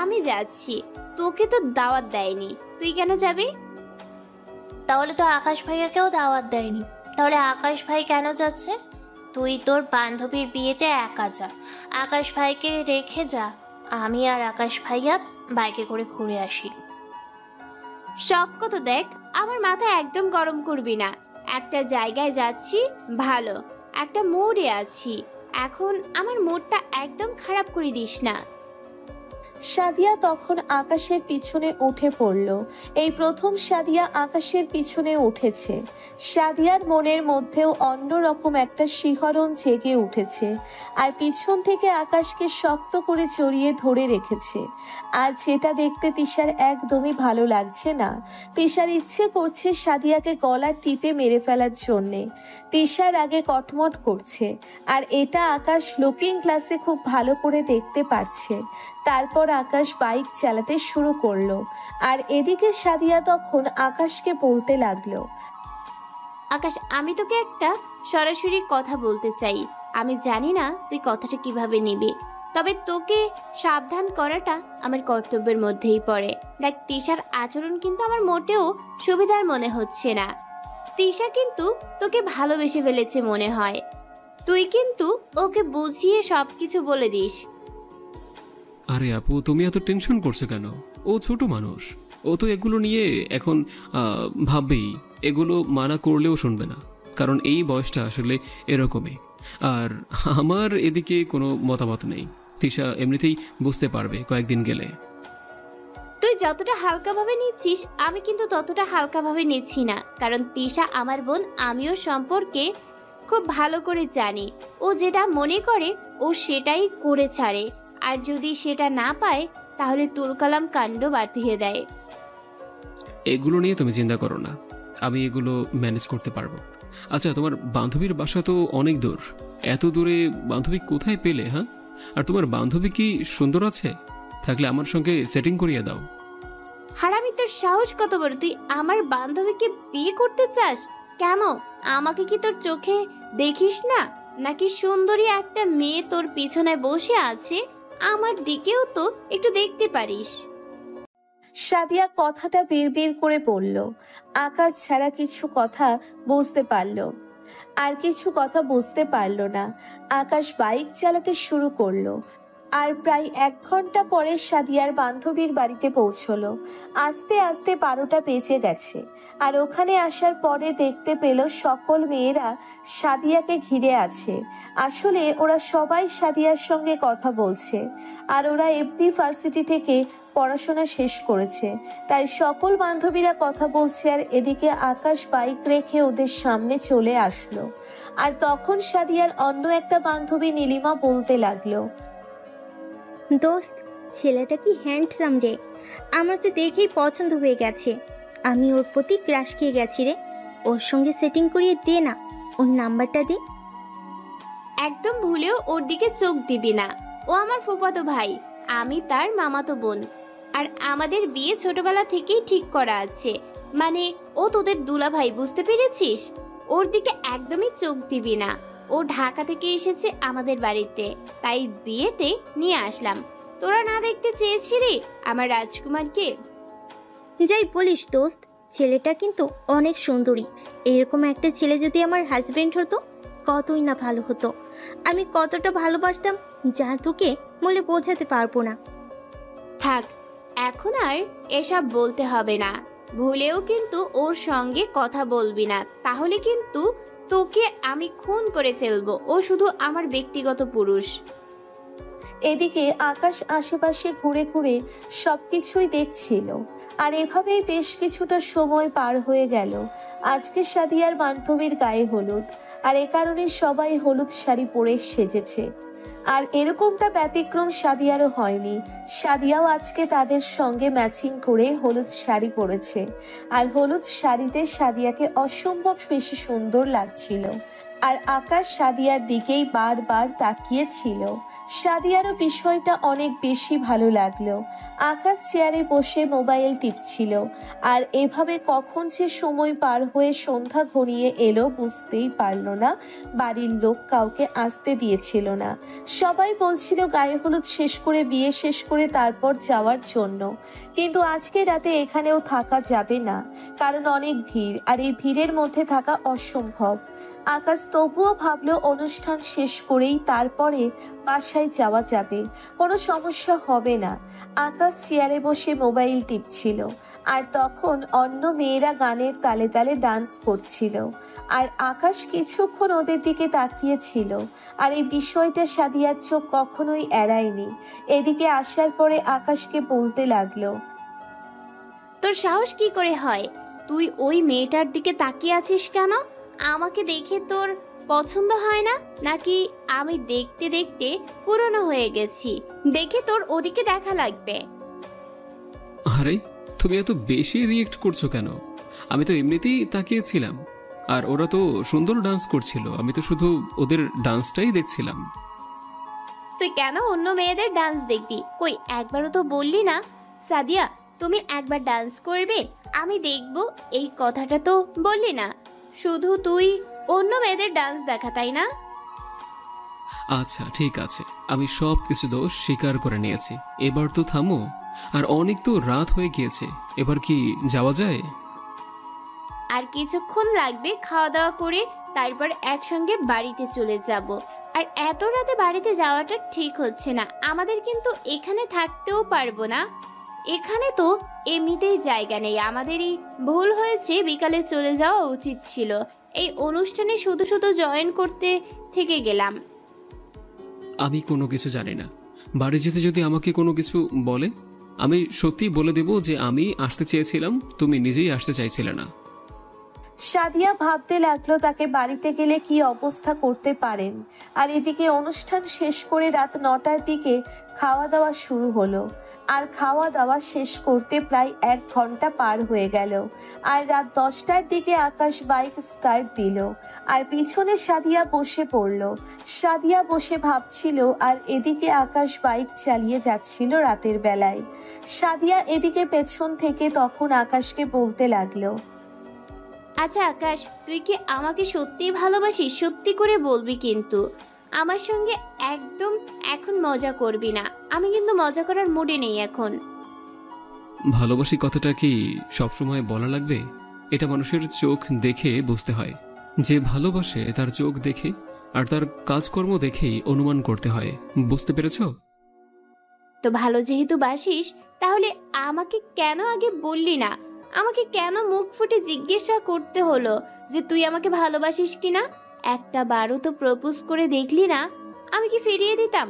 আমি যাচ্ছি। তোকে তো দাওয়াত দেয়নি, তুই কেন যাবি? তাহলে তো আকাশ ভাইয়াকেও দাওয়াত দেয়নি, তাহলে আকাশ ভাই কেন যাচ্ছে? তুই তোর বান্ধবীর বিয়েতে একা যা, আকাশ ভাইকে রেখে যা। আমি আর আকাশ ভাইয়া বাইকে করে ঘুরে আসি। শখ কত দেখ, আমার মাথা একদম গরম করবি না। একটা জায়গায় যাচ্ছি, ভালো একটা মুডে আছি, এখন আমার মুডটা একদম খারাপ করে দিস না। সাদিয়া তখন আকাশের পিছনে উঠে পড়ল। এই প্রথম সাদিয়া আকাশের পিছনে উঠেছে। সাদিয়ার মনের মধ্যেও অন্যরকম একটা শিহরণ জেগে উঠেছে, আর পিছন থেকে আকাশকে শক্ত করে জড়িয়ে ধরে রেখেছে। আর যেটা দেখতে তিশার একদমই ভালো লাগছে না। তিশার ইচ্ছে করছে সাদিয়াকে গলা টিপে মেরে ফেলার জন্যে। তিশার আগে কটমট করছে, আর এটা আকাশ লুকিং গ্লাসে খুব ভালো করে দেখতে পাচ্ছে। তারপর আকাশ বাইক চালাতে শুরু করলো, আর এদিকে সাদিয়া তখন আকাশকে বলতে লাগলো, আকাশ, আমি তোকে একটা সরাসরি কথা বলতে চাই। আমি জানি না তুই কথাটা কিভাবে নিবি, তবে তোকে সাবধান করাটা আমার কর্তব্যের মধ্যেই পড়ে। দেখ, তিশার আচরণ কিন্তু আমার মোটেও সুবিধার মনে হচ্ছে না। তিশা কিন্তু তোকে ভালোবেসে ফেলেছে মনে হয়। তুই কিন্তু ওকে বুঝিয়ে সবকিছু বলে দিস। আরে আপু, তুমি এত টেনশন করছো কেন? ও ছোট মানুষ, ও তো এগুলো নিয়ে এখন ভাববেই। এগুলো মানা করলেও শুনবে না, কারণ এই বয়সটা আসলে এরকমই। আর আমার এদিকে কোনো মতামত নেই। তিশা এমনিতেই বুঝতে পারবে কয়েকদিন গেলে। তুই যতটা হালকাভাবে নিচ্ছিস, আমি কিন্তু ততটা হালকাভাবে নিচ্ছি না। কারণ তিশা আমার বোন, আমিও সম্পর্কে খুব ভালো করে জানি। ও যেটা মনে করে ও সেটাই করে ছাড়ে, আর যদি সেটা না পায় তাহলে তুলকালাম কাণ্ড বাঁধিয়ে দেয়। এগুলো নিয়ে তুমি চিন্তা করো না, আমি এগুলো ম্যানেজ করতে পারবো। আচ্ছা, তোমার বান্ধবীর বাসা তো অনেক দূর। এত দূরে বান্ধবী কোথায় পেলে? হ্যাঁ, আর তোমার বান্ধবী কি সুন্দর আছে? থাকলে আমার সঙ্গে সেটিং করিয়ে দাও। হারামি, তোর সাহস কত বড়! তুই আমার বান্ধবীকে বিয়ে করতে চাস? কেন? আমাকে কি তোর চোখে দেখিস না? নাকি সুন্দরী একটা মেয়ে তোর পিছনে বসে আছে? আমার দিকেও তো একটু দেখতে পারিস। সাদিয়া কথাটা বের করে বলল। আকাশ ছাড়া কিছু কথা বুঝতে পারল, আর কিছু কথা বুঝতে পারল না। আকাশ বাইক চালাতে শুরু করলো, আর প্রায় 1 ঘন্টা পরে সাদিয়ার বান্ধবীর বাড়িতে পৌঁছলো। আস্তে আস্তে 12টা বেজে গেছে, আর ওখানে আসার পরে দেখতে পেল সকল মেয়েরা সাদিয়াকে ঘিরে আছে। আসলে ওরা সবাই সাদিয়ার সঙ্গে কথা বলছে, আর ওরা এফবি ভার্সিটি থেকে পড়াশোনা শেষ করেছে, তাই সকল বান্ধবীরা কথা বলছে। আর এদিকে আকাশ বাইক রেখে ওদের সামনে চলে আসলো, আর তখন সাদিয়ার অন্য একটা বান্ধবী নীলিমা বলতে লাগলো, দোস্ত, ছেলেটা কি হ্যান্ডসাম রে! আমার তো দেখেই পছন্দ হয়ে গেছে। আমি ওর প্রতি ক্রাশ খেয়ে গেছি রে। ওর সঙ্গে সেটিং করিয়ে দে না, ওর নাম্বারটা দে। একদম ভুলেও ওর দিকে চোখ দিবি না। ও আমার ফুফাতো ভাই, আমি তার মামাতো বোন। আর আমাদের বিয়ে ছোটবেলা থেকেই ঠিক করা আছে। মানে ও তোদের দুলা ভাই, বুঝতে পেরেছিস? ওর দিকে একদমই চোখ দিবি না। ও ঢাকা থেকে এসেছে আমাদের বাড়িতে, তাই বিয়েতে নিয়ে আসলাম। তোরা না দেখতে চেয়েছিলি আমার রাজকুমারকে? যাই বলিস দোস্ত, ছেলেটা কিন্তু অনেক সুন্দরী। এরকম একটা ছেলে যদি আমার হাজবেন্ড হতো, কতই না ভালো হতো। আমি কতটা ভালোবাসতাম যা তোকে বলে বোঝাতে পারবো না। থাক, এখন আর এসব বলতে হবে না। ভুলেও কিন্তু ওর সঙ্গে কথা বলবি না, তাহলে কিন্তু তোকে আমি খুন করে ফেলবো। ও শুধু আমার ব্যক্তিগত পুরুষ। এদিকে আকাশ আশেপাশে ঘুরে ঘুরে সবকিছুই দেখছিল, আর এভাবেই বেশ কিছুটা সময় পার হয়ে গেল। আজকে সাদিয়ার বান্ধবীর গায়ে হলুদ, আর এ কারণে সবাই হলুদ শাড়ি পরে সেজেছে। আর এরকমটা ব্যতিক্রম সাদিয়ারও হয়নি। সাদিয়াও আজকে তাদের সঙ্গে ম্যাচিং করে হলুদ শাড়ি পরেছে, আর হলুদ শাড়িতে সাদিয়াকে অসম্ভব বেশি সুন্দর লাগছিল। আর আকাশ সাদিয়ার দিকেই বারবার তাকিয়েছিল। সাদিয়ারও বিষয়টা অনেক বেশি ভালো লাগলো। আকাশ চেয়ারে বসে মোবাইল টিপছিল, আর এভাবে কখন যে সময় পার হয়ে সন্ধ্যা ঘনিয়ে এলো বুঝতেই পারল না। বাড়ির লোক কাউকে আসতে দিয়েছিল না। সবাই বলছিল গায়ে হলুদ শেষ করে, বিয়ে শেষ করে তারপর যাওয়ার জন্য, কিন্তু আজকে রাতে এখানেও থাকা যাবে না, কারণ অনেক ভিড়, আর এই ভিড়ের মধ্যে থাকা অসম্ভব। আকাশ তবুও ভাবলো অনুষ্ঠান শেষ করেই তারপরে বাসায় যাওয়া যাবে, কোনো সমস্যা হবে না। আকাশ চেয়ারে বসে মোবাইল টিপছিল, আর তখন অন্য মেয়েরা গানের তালে তালে ডান্স করছিল, আর আকাশ কিছুক্ষণ ওদের দিকে তাকিয়েছিল। আর এই বিষয়টা সাদিয়ার চোখ কখনোই এড়ায়নি। এদিকে আসার পরে আকাশকে বলতে লাগলো, তোর সাহস কি করে হয়? তুই ওই মেয়েটার দিকে তাকিয়ে আছিস কেন? আমাকে দেখে তোর পছন্দ হয় না, নাকি আমি দেখতে দেখতে পুরনো হয়ে গেছি দেখে তোর ওদিকে দেখা লাগবে? আরে তুমি এত বেশি রিয়েক্ট করছো কেন? আমি তো এমনিতেই তাকিয়েছিলাম, আর ওরা তো সুন্দর ডান্স করছিল, আমি তো শুধু ওদের ডান্সটাই দেখছিলাম। তুই কেন অন্য মেয়েদের ডান্স দেখবি? কই একবারও তো বললি না সাদিয়া তুমি একবার ডান্স করবে, আমি দেখব, এই কথাটা তো বললি না। শুধু তুই অন্য মেয়েদের ডান্স দেখা, তাই না? আচ্ছা ঠিক আছে, আমি সব কিছু দোষ স্বীকার করে নিয়েছি, এবার তো থামো। আর অনেক তো রাত হয়ে গিয়েছে, এবার কি যাওয়া যায়? আর কিছুক্ষণ লাগবে, খাওয়া দাওয়া করে তারপর একসঙ্গে বাড়িতে চলে যাব। আর এত রাতে বাড়িতে যাওয়াটা ঠিক হচ্ছে না, আমাদের কিন্তু এখানে থাকতেও পারবো না। এখানে তো এমনিতেই জায়গা নেই, আমাদেরই ভুল হয়েছে, বিকালে চলে যাওয়া উচিত ছিল। এই অনুষ্ঠানে শুধু শুধু জয়েন করতে থেকে গেলাম। আমি কোনো কিছু জানি না, বাড়ি যেতে যদি আমাকে কোনো কিছু বলে আমি সত্যি বলে দেব যে আমি আসতে চেয়েছিলাম, তুমি নিজেই আসতে চাইছিলে না। সাদিয়া ভাবতে লাগলো তাকে বাড়িতে গেলে কি অবস্থা করতে পারেন। আর এদিকে অনুষ্ঠান শেষ করে রাত 9টার দিকে খাওয়া দাওয়া শুরু হলো, আর খাওয়া দাওয়া শেষ করতে প্রায় 1 ঘন্টা পার হয়ে গেল। আর রাত 10টার দিকে আকাশ বাইক স্টার্ট দিল, আর পিছনে সাদিয়া বসে পড়ল। সাদিয়া বসে ভাবছিল, আর এদিকে আকাশ বাইক চালিয়ে যাচ্ছিল রাতের বেলায়। সাদিয়া এদিকে পেছন থেকে তখন আকাশকে বলতে লাগলো, আচ্ছা আকাশ, তুই কি আমাকে সত্যিই ভালোবাসিস? সত্যি করে বলবি কিন্তু, আমার সঙ্গে একদম এখন মজা করবি না, আমি কিন্তু মজা করার মুডে নেই এখন। ভালোবাসি কথাটা কি সবসময় বলা লাগবে? এটা মানুষের চোখ দেখে বুঝতে হয়। যে ভালোবাসে তার চোখ দেখে আর তার কাজকর্ম দেখেই অনুমান করতে হয়, বুঝতে পেরেছ? তো ভালো যেহেতু বাসিস, তাহলে আমাকে কেন আগে বললি না? আমাকে কেন মুখ ফুটে জিজ্ঞাসা করতে হলো যে তুই আমাকে ভালোবাসিস কিনা? একটা বারও তো প্রপোজ করে দেখলি না, আমি কি ফিরিয়ে দিতাম?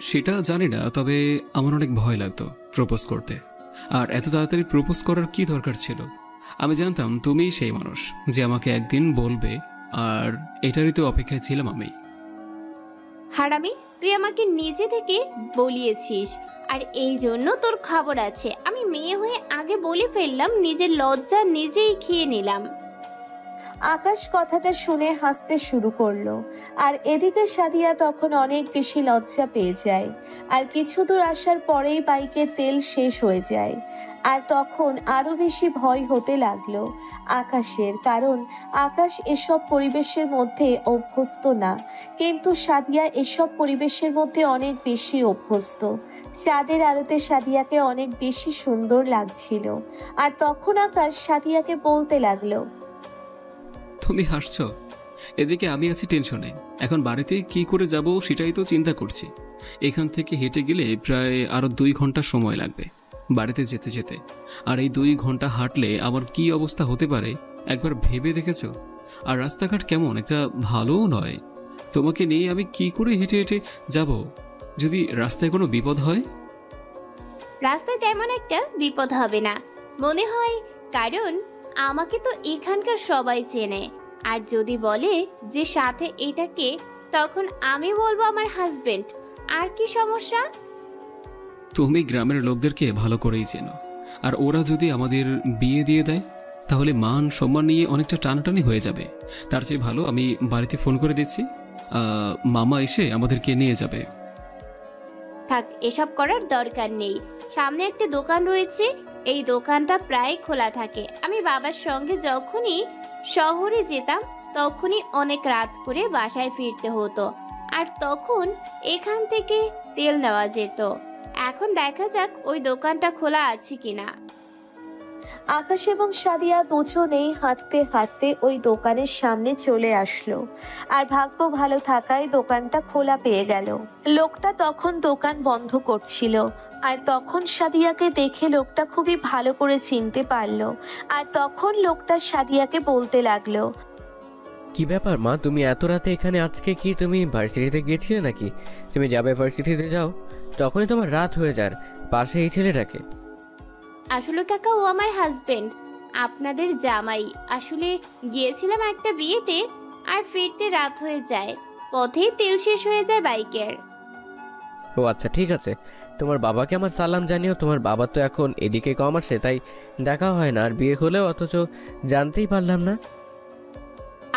সেটা জানি না, তবে আমার অনেক ভয় লাগতো প্রপোজ করতে। আর এত তাড়াতাড়ি প্রপোজ করার কি দরকার ছিল? আমি জানতাম তুমিই সেই মানুষ যে আমাকে একদিন বলবে, আর এটারই তো অপেক্ষায় ছিলাম আমি। হারামি, তুই আমাকে নিজে থেকে বলিয়েছিস, আর এই জন্য তোর খবর আছে। আমি মেয়ে হয়ে আগে বলে ফেললাম, নিজের লজ্জা নিজেই খেয়ে নিলাম। আকাশ কথাটা শুনে হাসতে শুরু করলো, আর এদিকে সাদিয়া তখন অনেক বেশি লজ্জা পেয়ে যায়। আর কিছু দূর আসার পরেই বাইকের তেল শেষ হয়ে যায়, আর তখন আরো বেশি ভয় হতে লাগলো আকাশের, কারণ আকাশ এসব পরিবেশের মধ্যে অভ্যস্ত না, কিন্তু সাদিয়া এসব পরিবেশের মধ্যে অনেক বেশি অভ্যস্ত। চাঁদের আলোতে সাদিয়াকে অনেক বেশি সুন্দর লাগছিল, আর তখন আকাশ সাদিয়াকে বলতে লাগলো, তুমি হাসছো, এদিকে আমি আছি টেনশনে। এখন বাড়িতে কি করে যাব সেটাই তো চিন্তা করছি। এখান থেকে হেঁটে গেলে প্রায় আরো 2 ঘন্টা সময় লাগবে বাড়িতে যেতে যেতে। আর এই 2 ঘন্টা হাঁটলে আমার কি অবস্থা হতে পারে একবার ভেবে দেখেছো? আর রাস্তাঘাট কেমন একটা ভালোও নয়। তোমাকে নিয়ে আমি কি করে হেঁটে হেঁটে যাব যদি রাস্তায় কোনো বিপদ হয়? রাস্তায় তেমন একটা বিপদ হবে না মনে হয়, কারণ আমাকে তো এখানকার সবাই চেনে। আর যদি বলে যে সাথে এটাকে, তখন আমি বলবো আমার হাজবেন্ড। আর কি সমস্যা? তুমি গ্রামের লোকদেরকে ভালো করেই চেনো, আর ওরা যদি আমাদের বিয়ে দিয়ে দেয় তাহলে মান সম্মান নিয়ে অনেকটা টানাটানি হয়ে যাবে। তার চেয়ে ভালো আমি বাড়িতে ফোন করে দিচ্ছি, মামা এসে আমাদেরকে নিয়ে যাবে। থাক, এসব করার দরকার নেই। সামনে একটা দোকান রয়েছে, এই দোকানটা প্রায় খোলা থাকে। আমি বাবার সঙ্গে যখনই শহরে যেতাম তখনই অনেক রাত করে বাসায় ফিরতে হতো, আর তখন এখান থেকে তেল নেওয়া যেত। এখন দেখা যাক ওই দোকানটা খোলা আছে কিনা। আকাশ এবং সাদিয়া দুজনেই হাঁটতে হাঁটতে ওই দোকানের সামনে চলে আসলো, আর ভাগ্য ভালো থাকায় দোকানটা খোলা পেয়ে গেল। লোকটা তখন দোকান বন্ধ করছিল, আর তখন সাদিয়াকে দেখে লোকটা খুবই ভালো করে চিনতে পারলো, আর তখন লোকটা সাদিয়াকে বলতে লাগলো, কি ব্যাপার মা, তুমি এত রাতে এখানে? আজকে কি তুমি ভার্সিটিতে গিয়েছিলে নাকি? তুমি যাবে ভার্সিটিতে, যাও, তখনই তোমার রাত হয়ে যায়। পাশে এই ছেলেটাকে? আসলে কাকা, ও আমার হাজবেন্ড, আপনাদের জামাই। আসলে গিয়েছিলাম একটা বিয়েতে, আর ফিরতে রাত হয়ে যায়, পথেই তেল শেষ হয়ে যায় বাইকের। ও আচ্ছা, ঠিক আছে। তোমার বাবাকে আমার সালাম জানিও। তোমার বাবা তো এখন এদিকে কম আসে, তাই দেখা হয় না। আর বিয়ে হলেও অথচ জানতেই পারলাম না।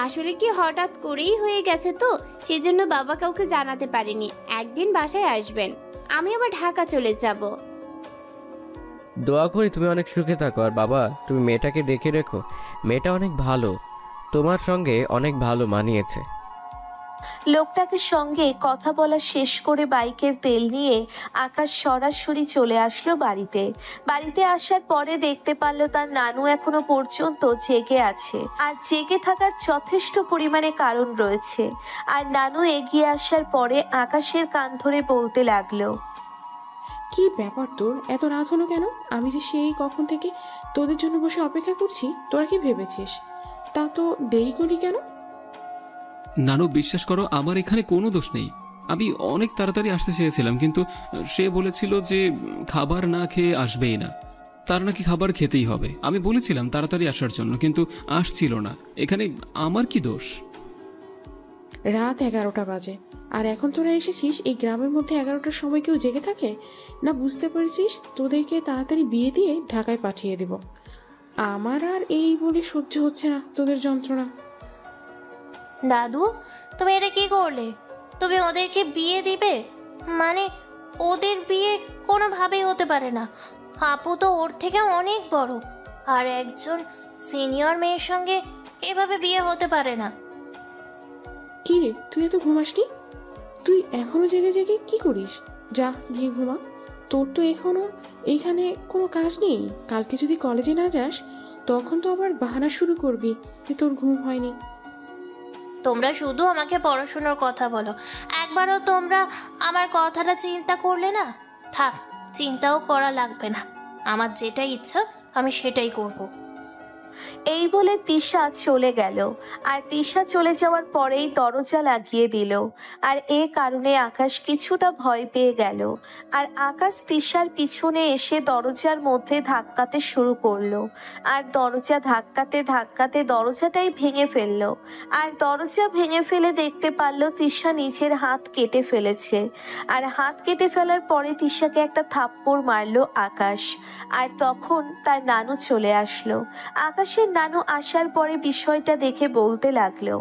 আসলে কি হঠাৎ করেই হয়ে গেছে তো, সেজন্য বাবা কাউকে জানাতে পারেনি। একদিন বাসায় আসবেন, আমি আবার ঢাকা চলে যাব। দোয়া করি তুমি অনেক সুখে থাকো। আর বাবা, তুমি মেয়েটাকে দেখে রেখো, মেয়েটা অনেক ভালো, তোমার সঙ্গে অনেক ভালো মানিয়েছে। লোকটাকে সঙ্গে কথা বলা শেষ করে বাইকের তেল নিয়ে আকাশ সরাসরি চলে আসলো বাড়িতে। বাড়িতে আসার পরে দেখতে পারলো তার নানু এখনো পর্যন্ত জেগে আছে, আর জেগে থাকার যথেষ্ট পরিমাণে কারণ রয়েছে। আর নানু এগিয়ে আসার পরে আকাশের কান ধরে বলতে লাগলো, কি ব্যাপার তোর, এত রাত হলো কেন? আমি যে সেই কখন থেকে তোদের জন্য বসে অপেক্ষা করছি, তোরা কি ভেবেছিস? তা তো দেরি করলি কেন? নানু, বিশ্বাস করো, আমার এখানে কোনো দোষ নেই। আমি অনেক তাড়াতাড়ি আসতে চেয়েছিলাম, কিন্তু সে বলেছিল যে খাবার না খেয়ে আসবেই না, তার নাকি খাবার খেতেই হবে। আমি বলেছিলাম তাড়াতাড়ি আসার জন্য, কিন্তু আসছিল না। এখানে আমার কি দোষ? রাত 11টা বাজে, আর এখন তোরা এসেছিস? এই গ্রামের মধ্যে 11টার সময় কেউ জেগে থাকে না? বুঝতে পেরেছিস, তোদেরকে তাড়াতাড়ি বিয়ে দিয়ে ঢাকায় পাঠিয়ে দেব। আমার আর এই বলে সহ্য হচ্ছে না তোদের যন্ত্রণা। দাদু, তুমি এটা কি করলে? তুমি ওদেরকে বিয়ে দিবে? মানে ওদের বিয়ে কোনোভাবেই হতে পারে না। আপু তো ওর থেকে অনেক বড়, আর একজন সিনিয়র মেয়ের সঙ্গে এভাবে বিয়ে হতে পারে না। কি রে, তুই এত ঘুমাসনি? তুই এখনো জেগে জেগে কি করিস? যা গিয়ে ঘুমা। তোর তো এখনো এইখানে কোনো কাজ নেই। কালকে যদি কলেজে না যাস, তখন তো আবার বাহানা শুরু করবি যে তোর ঘুম হয়নি। তোমরা শুধু আমাকে পড়াশোনার কথা বলো, একবারও তোমরা আমার কথাটা চিন্তা করলে না। থাক, চিন্তাও করা লাগবে না, আমার যেটা ইচ্ছা আমি সেটাই করব। এই বলে তিশা চলে গেল, আর তিশা চলে যাওয়ার পরেই দরজা লাগিয়ে দিল। আর এ কারণে আকাশ কিছুটা ভয় পেয়ে গেল, আর আকাশ তিশার পিছনে এসে দরজার মধ্যে ধাক্কাতে শুরু করলো। আর দরজা ধাক্কাতে ধাক্কাতে দরজাটাই ভেঙে ফেললো। আর দরজা ভেঙে ফেলে দেখতে পারলো তিশা নিজের হাত কেটে ফেলেছে। আর হাত কেটে ফেলার পরে তিশাকে একটা থাপ্পড় মারলো আকাশ। আর তখন তার নানু চলে আসলো। আকাশের নানু আসার পরে বিষয়টা দেখে বলতে লাগলো,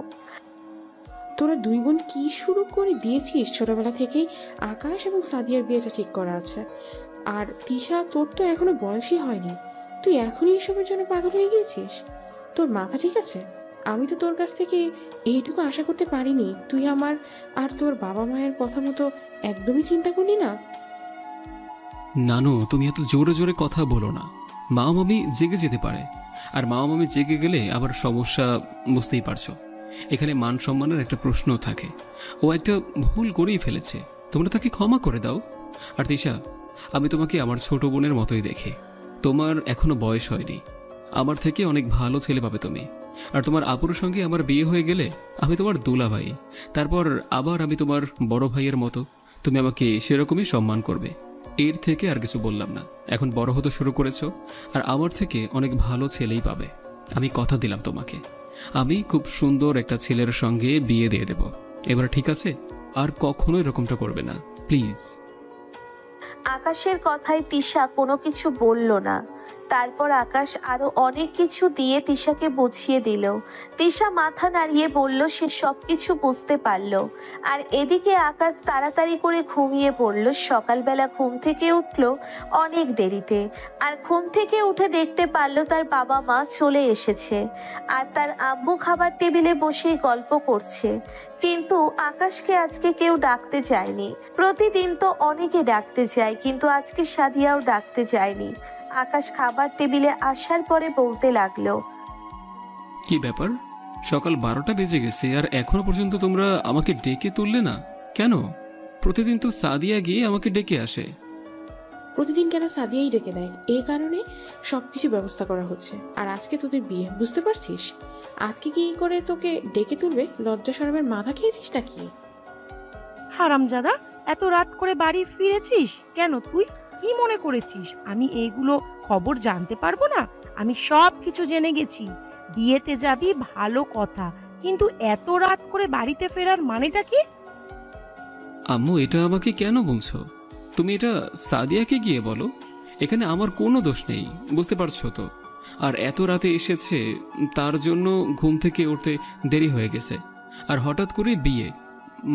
তোরা দুই বোন কি শুরু করে দিয়েছিস? ছোটবেলা থেকেই আকাশ এবং সাদিয়ার বিয়েটা ঠিক করা আছে। আর তিশা, তোর তো এখনো বয়সই হয়নি, তুই এখনই এসবের জন্য পাগল হয়ে গিয়েছিস? তোর মাথা ঠিক আছে? আমি তো তোর কাছ থেকে এইটুকু আশা করতে পারিনি। তুই আমার আর তোর বাবা মায়ের কথা মতো একদমই চিন্তা করলি না। নানু, তুমি এত জোরে জোরে কথা বলো না। মা মামি জেগে যেতে পারে, আর মা মামি জেগে গেলে আবার সমস্যা, বুঝতেই পারছো। এখানে মান সম্মানের একটা প্রশ্ন থাকে। ও একটা ভুল করেই ফেলেছে, তোমরা তাকে ক্ষমা করে দাও। আর তিশা, আমি তোমাকে আমার ছোট বোনের মতোই দেখি। তোমার এখনো বয়স হয়নি, আমার থেকে অনেক ভালো ছেলে পাবে তুমি। আর তোমার আপুর সঙ্গে আমার বিয়ে হয়ে গেলে আমি তোমার দুলা ভাই, তারপর আবার আমি তোমার বড় ভাইয়ের মতো। তুমি আমাকে সেরকমই সম্মান করবে। এর থেকে আর কিছু বললাম না। এখন বড় হতে শুরু করেছো, আর আমার থেকে অনেক ভালো ছেলেই পাবে। আমি কথা দিলাম তোমাকে, আমি খুব সুন্দর একটা ছেলের সঙ্গে বিয়ে দিয়ে দেব। এবার ঠিক আছে? আর কখনো এরকমটা করবে না, প্লিজ। আকাশের কথায় তিশা কোনো কিছু বলল না। তারপর আকাশ আরো অনেক কিছু দিয়ে তিশাকে বুঝিয়ে দিল। তিশা মাথা নাড়িয়ে বলল সে সবকিছু বুঝতে পারল। আর এদিকে আকাশ তাড়াতাড়ি করে ঘুমিয়ে পড়ল। সকালবেলা ঘুম থেকে উঠল অনেক দেরিতে, আর ঘুম থেকে উঠে দেখতে পারল তার বাবা মা চলে এসেছে আর তার আম্মু খাবার টেবিলে বসেই গল্প করছে। কিন্তু আকাশকে আজকে কেউ ডাকতে যায়নি। প্রতিদিন তো অনেকে ডাকতে যায়, কিন্তু আজকে সাদিয়াও ডাকতে যায়নি। আকাশ খাবার টেবিলে আসার পরে বলতে লাগলো, কি ব্যাপার, সকাল 12টা বেজে গেছে আর এখনো পর্যন্ত তোমরা আমাকে ডেকে তুললে না কেন? প্রতিদিন তো সাদিয়া গিয়ে আমাকে ডেকে আসে। প্রতিদিন কেন সাদিয়াই ডেকে নেয়, এই কারণে সবকিছু ব্যবস্থা করা হচ্ছে। আর আজকে তোদের বিয়ে, বুঝতে পারছিস? আজকে কি করে তোকে ডেকে তুলবে? লজ্জা শরমের মাথা খেয়েছিস নাকি? হারামজাদা, এত রাত করে বাড়ি ফিরেছিস কেন? তুই কি মনে করেছিস আমি এইগুলো খবর জানতে পারবো না? আমি সব কিছু জেনে গেছি। বিয়েতে যাবি ভালো কথা, কিন্তু এত রাত করে বাড়িতে ফেরার মানেটা কি? আম্মু, এটা আমাকে কেন বলছো? তুমি এটা সাদিয়াকে গিয়ে বলো। এখানে আমার কোনো দোষ নেই, বুঝতে পারছো তো? আর এত রাতে এসেছে, তার জন্য ঘুম থেকে উঠতে দেরি হয়ে গেছে। আর হঠাৎ করে বিয়ে,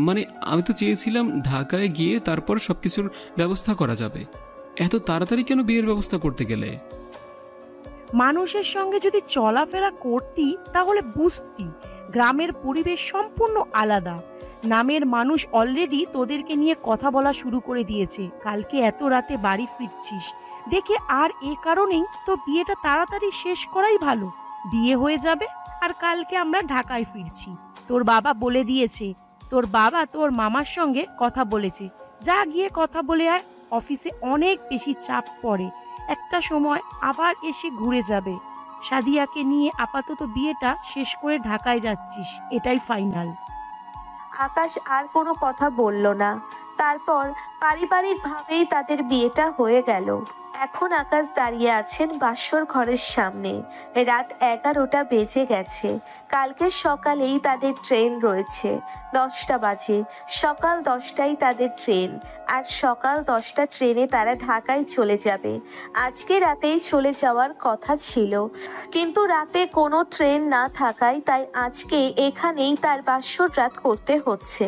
মানে আমি তো চেয়েছিলাম ঢাকায় গিয়ে তারপর সবকিছুর ব্যবস্থা করা যাবে। এত তাড়াতাড়ি কেন বিয়ের ব্যবস্থা করতে গেলে? মানুষের সঙ্গে যদি চলাফেরা করতি তাহলে বুঝতি গ্রামের পরিবেশ সম্পূর্ণ আলাদা। নামের মানুষ অলরেডি তোদেরকে নিয়ে কথা বলা শুরু করে দিয়েছে। কালকে এত রাতে বাড়ি ফিরছিস দেখে আর এ কারণেই তো বিয়েটা তাড়াতাড়ি শেষ করাই ভালো। বিয়ে হয়ে যাবে আর কালকে আমরা ঢাকায় ফিরছি। তোর বাবা বলে দিয়েছে, তোর বাবা তোর মামার সঙ্গে কথা বলেছে। যা গিয়ে কথা বলে আয়, অফিসে অনেক বেশি চাপ পড়ে, একটা সময় আবার এসে ঘুরে যাবে। সাদিয়াকে নিয়ে আপাতত বিয়েটা শেষ করে ঢাকায় যাচ্ছিস, এটাই ফাইনাল। আকাশ আর কোনো কথা বলল না। তারপর পারিবারিকভাবেই তাদের বিয়েটা হয়ে গেল। এখন আকাশ দাঁড়িয়ে আছেন বাসর ঘরের সামনে। রাত 11টা বেজে গেছে। কালকে সকালেই তাদের ট্রেন রয়েছে 10টা বাজে। সকাল 10টায় তাদের ট্রেন, আর সকাল 10টা ট্রেনে তারা ঢাকায় চলে যাবে। আজকে রাতেই চলে যাওয়ার কথা ছিল, কিন্তু রাতে কোনো ট্রেন না থাকায় তাই আজকে এখানেই তার বাসর রাত করতে হচ্ছে।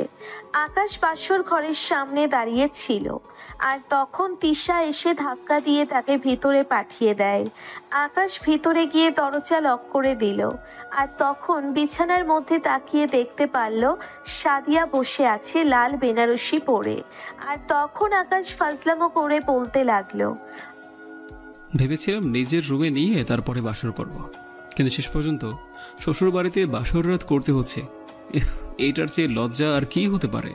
আকাশ বাসর ঘরের সামনে দাঁড়িয়ে ছিল, আর তখন তিশা এসে ধাক্কা দিয়ে তাকে ভিতরে পাঠিয়ে দেয়। আকাশ ভিতরে গিয়ে দরজা লক করে দিল, আর তখন বিছানার মধ্যে তাকিয়ে দেখতে পারল সাদিয়া বসে আছে লাল বেনারসি পরে। আর তখন আকাশ ফাজলামো করে বলতে লাগলো, ভেবেছিলাম নিজের রুমে নিয়ে তারপরে বাসর করব, কিন্তু শেষ পর্যন্ত শ্বশুর বাড়িতে বাসর রাত করতে হচ্ছে। এইটার চেয়ে লজ্জা আর কি হতে পারে?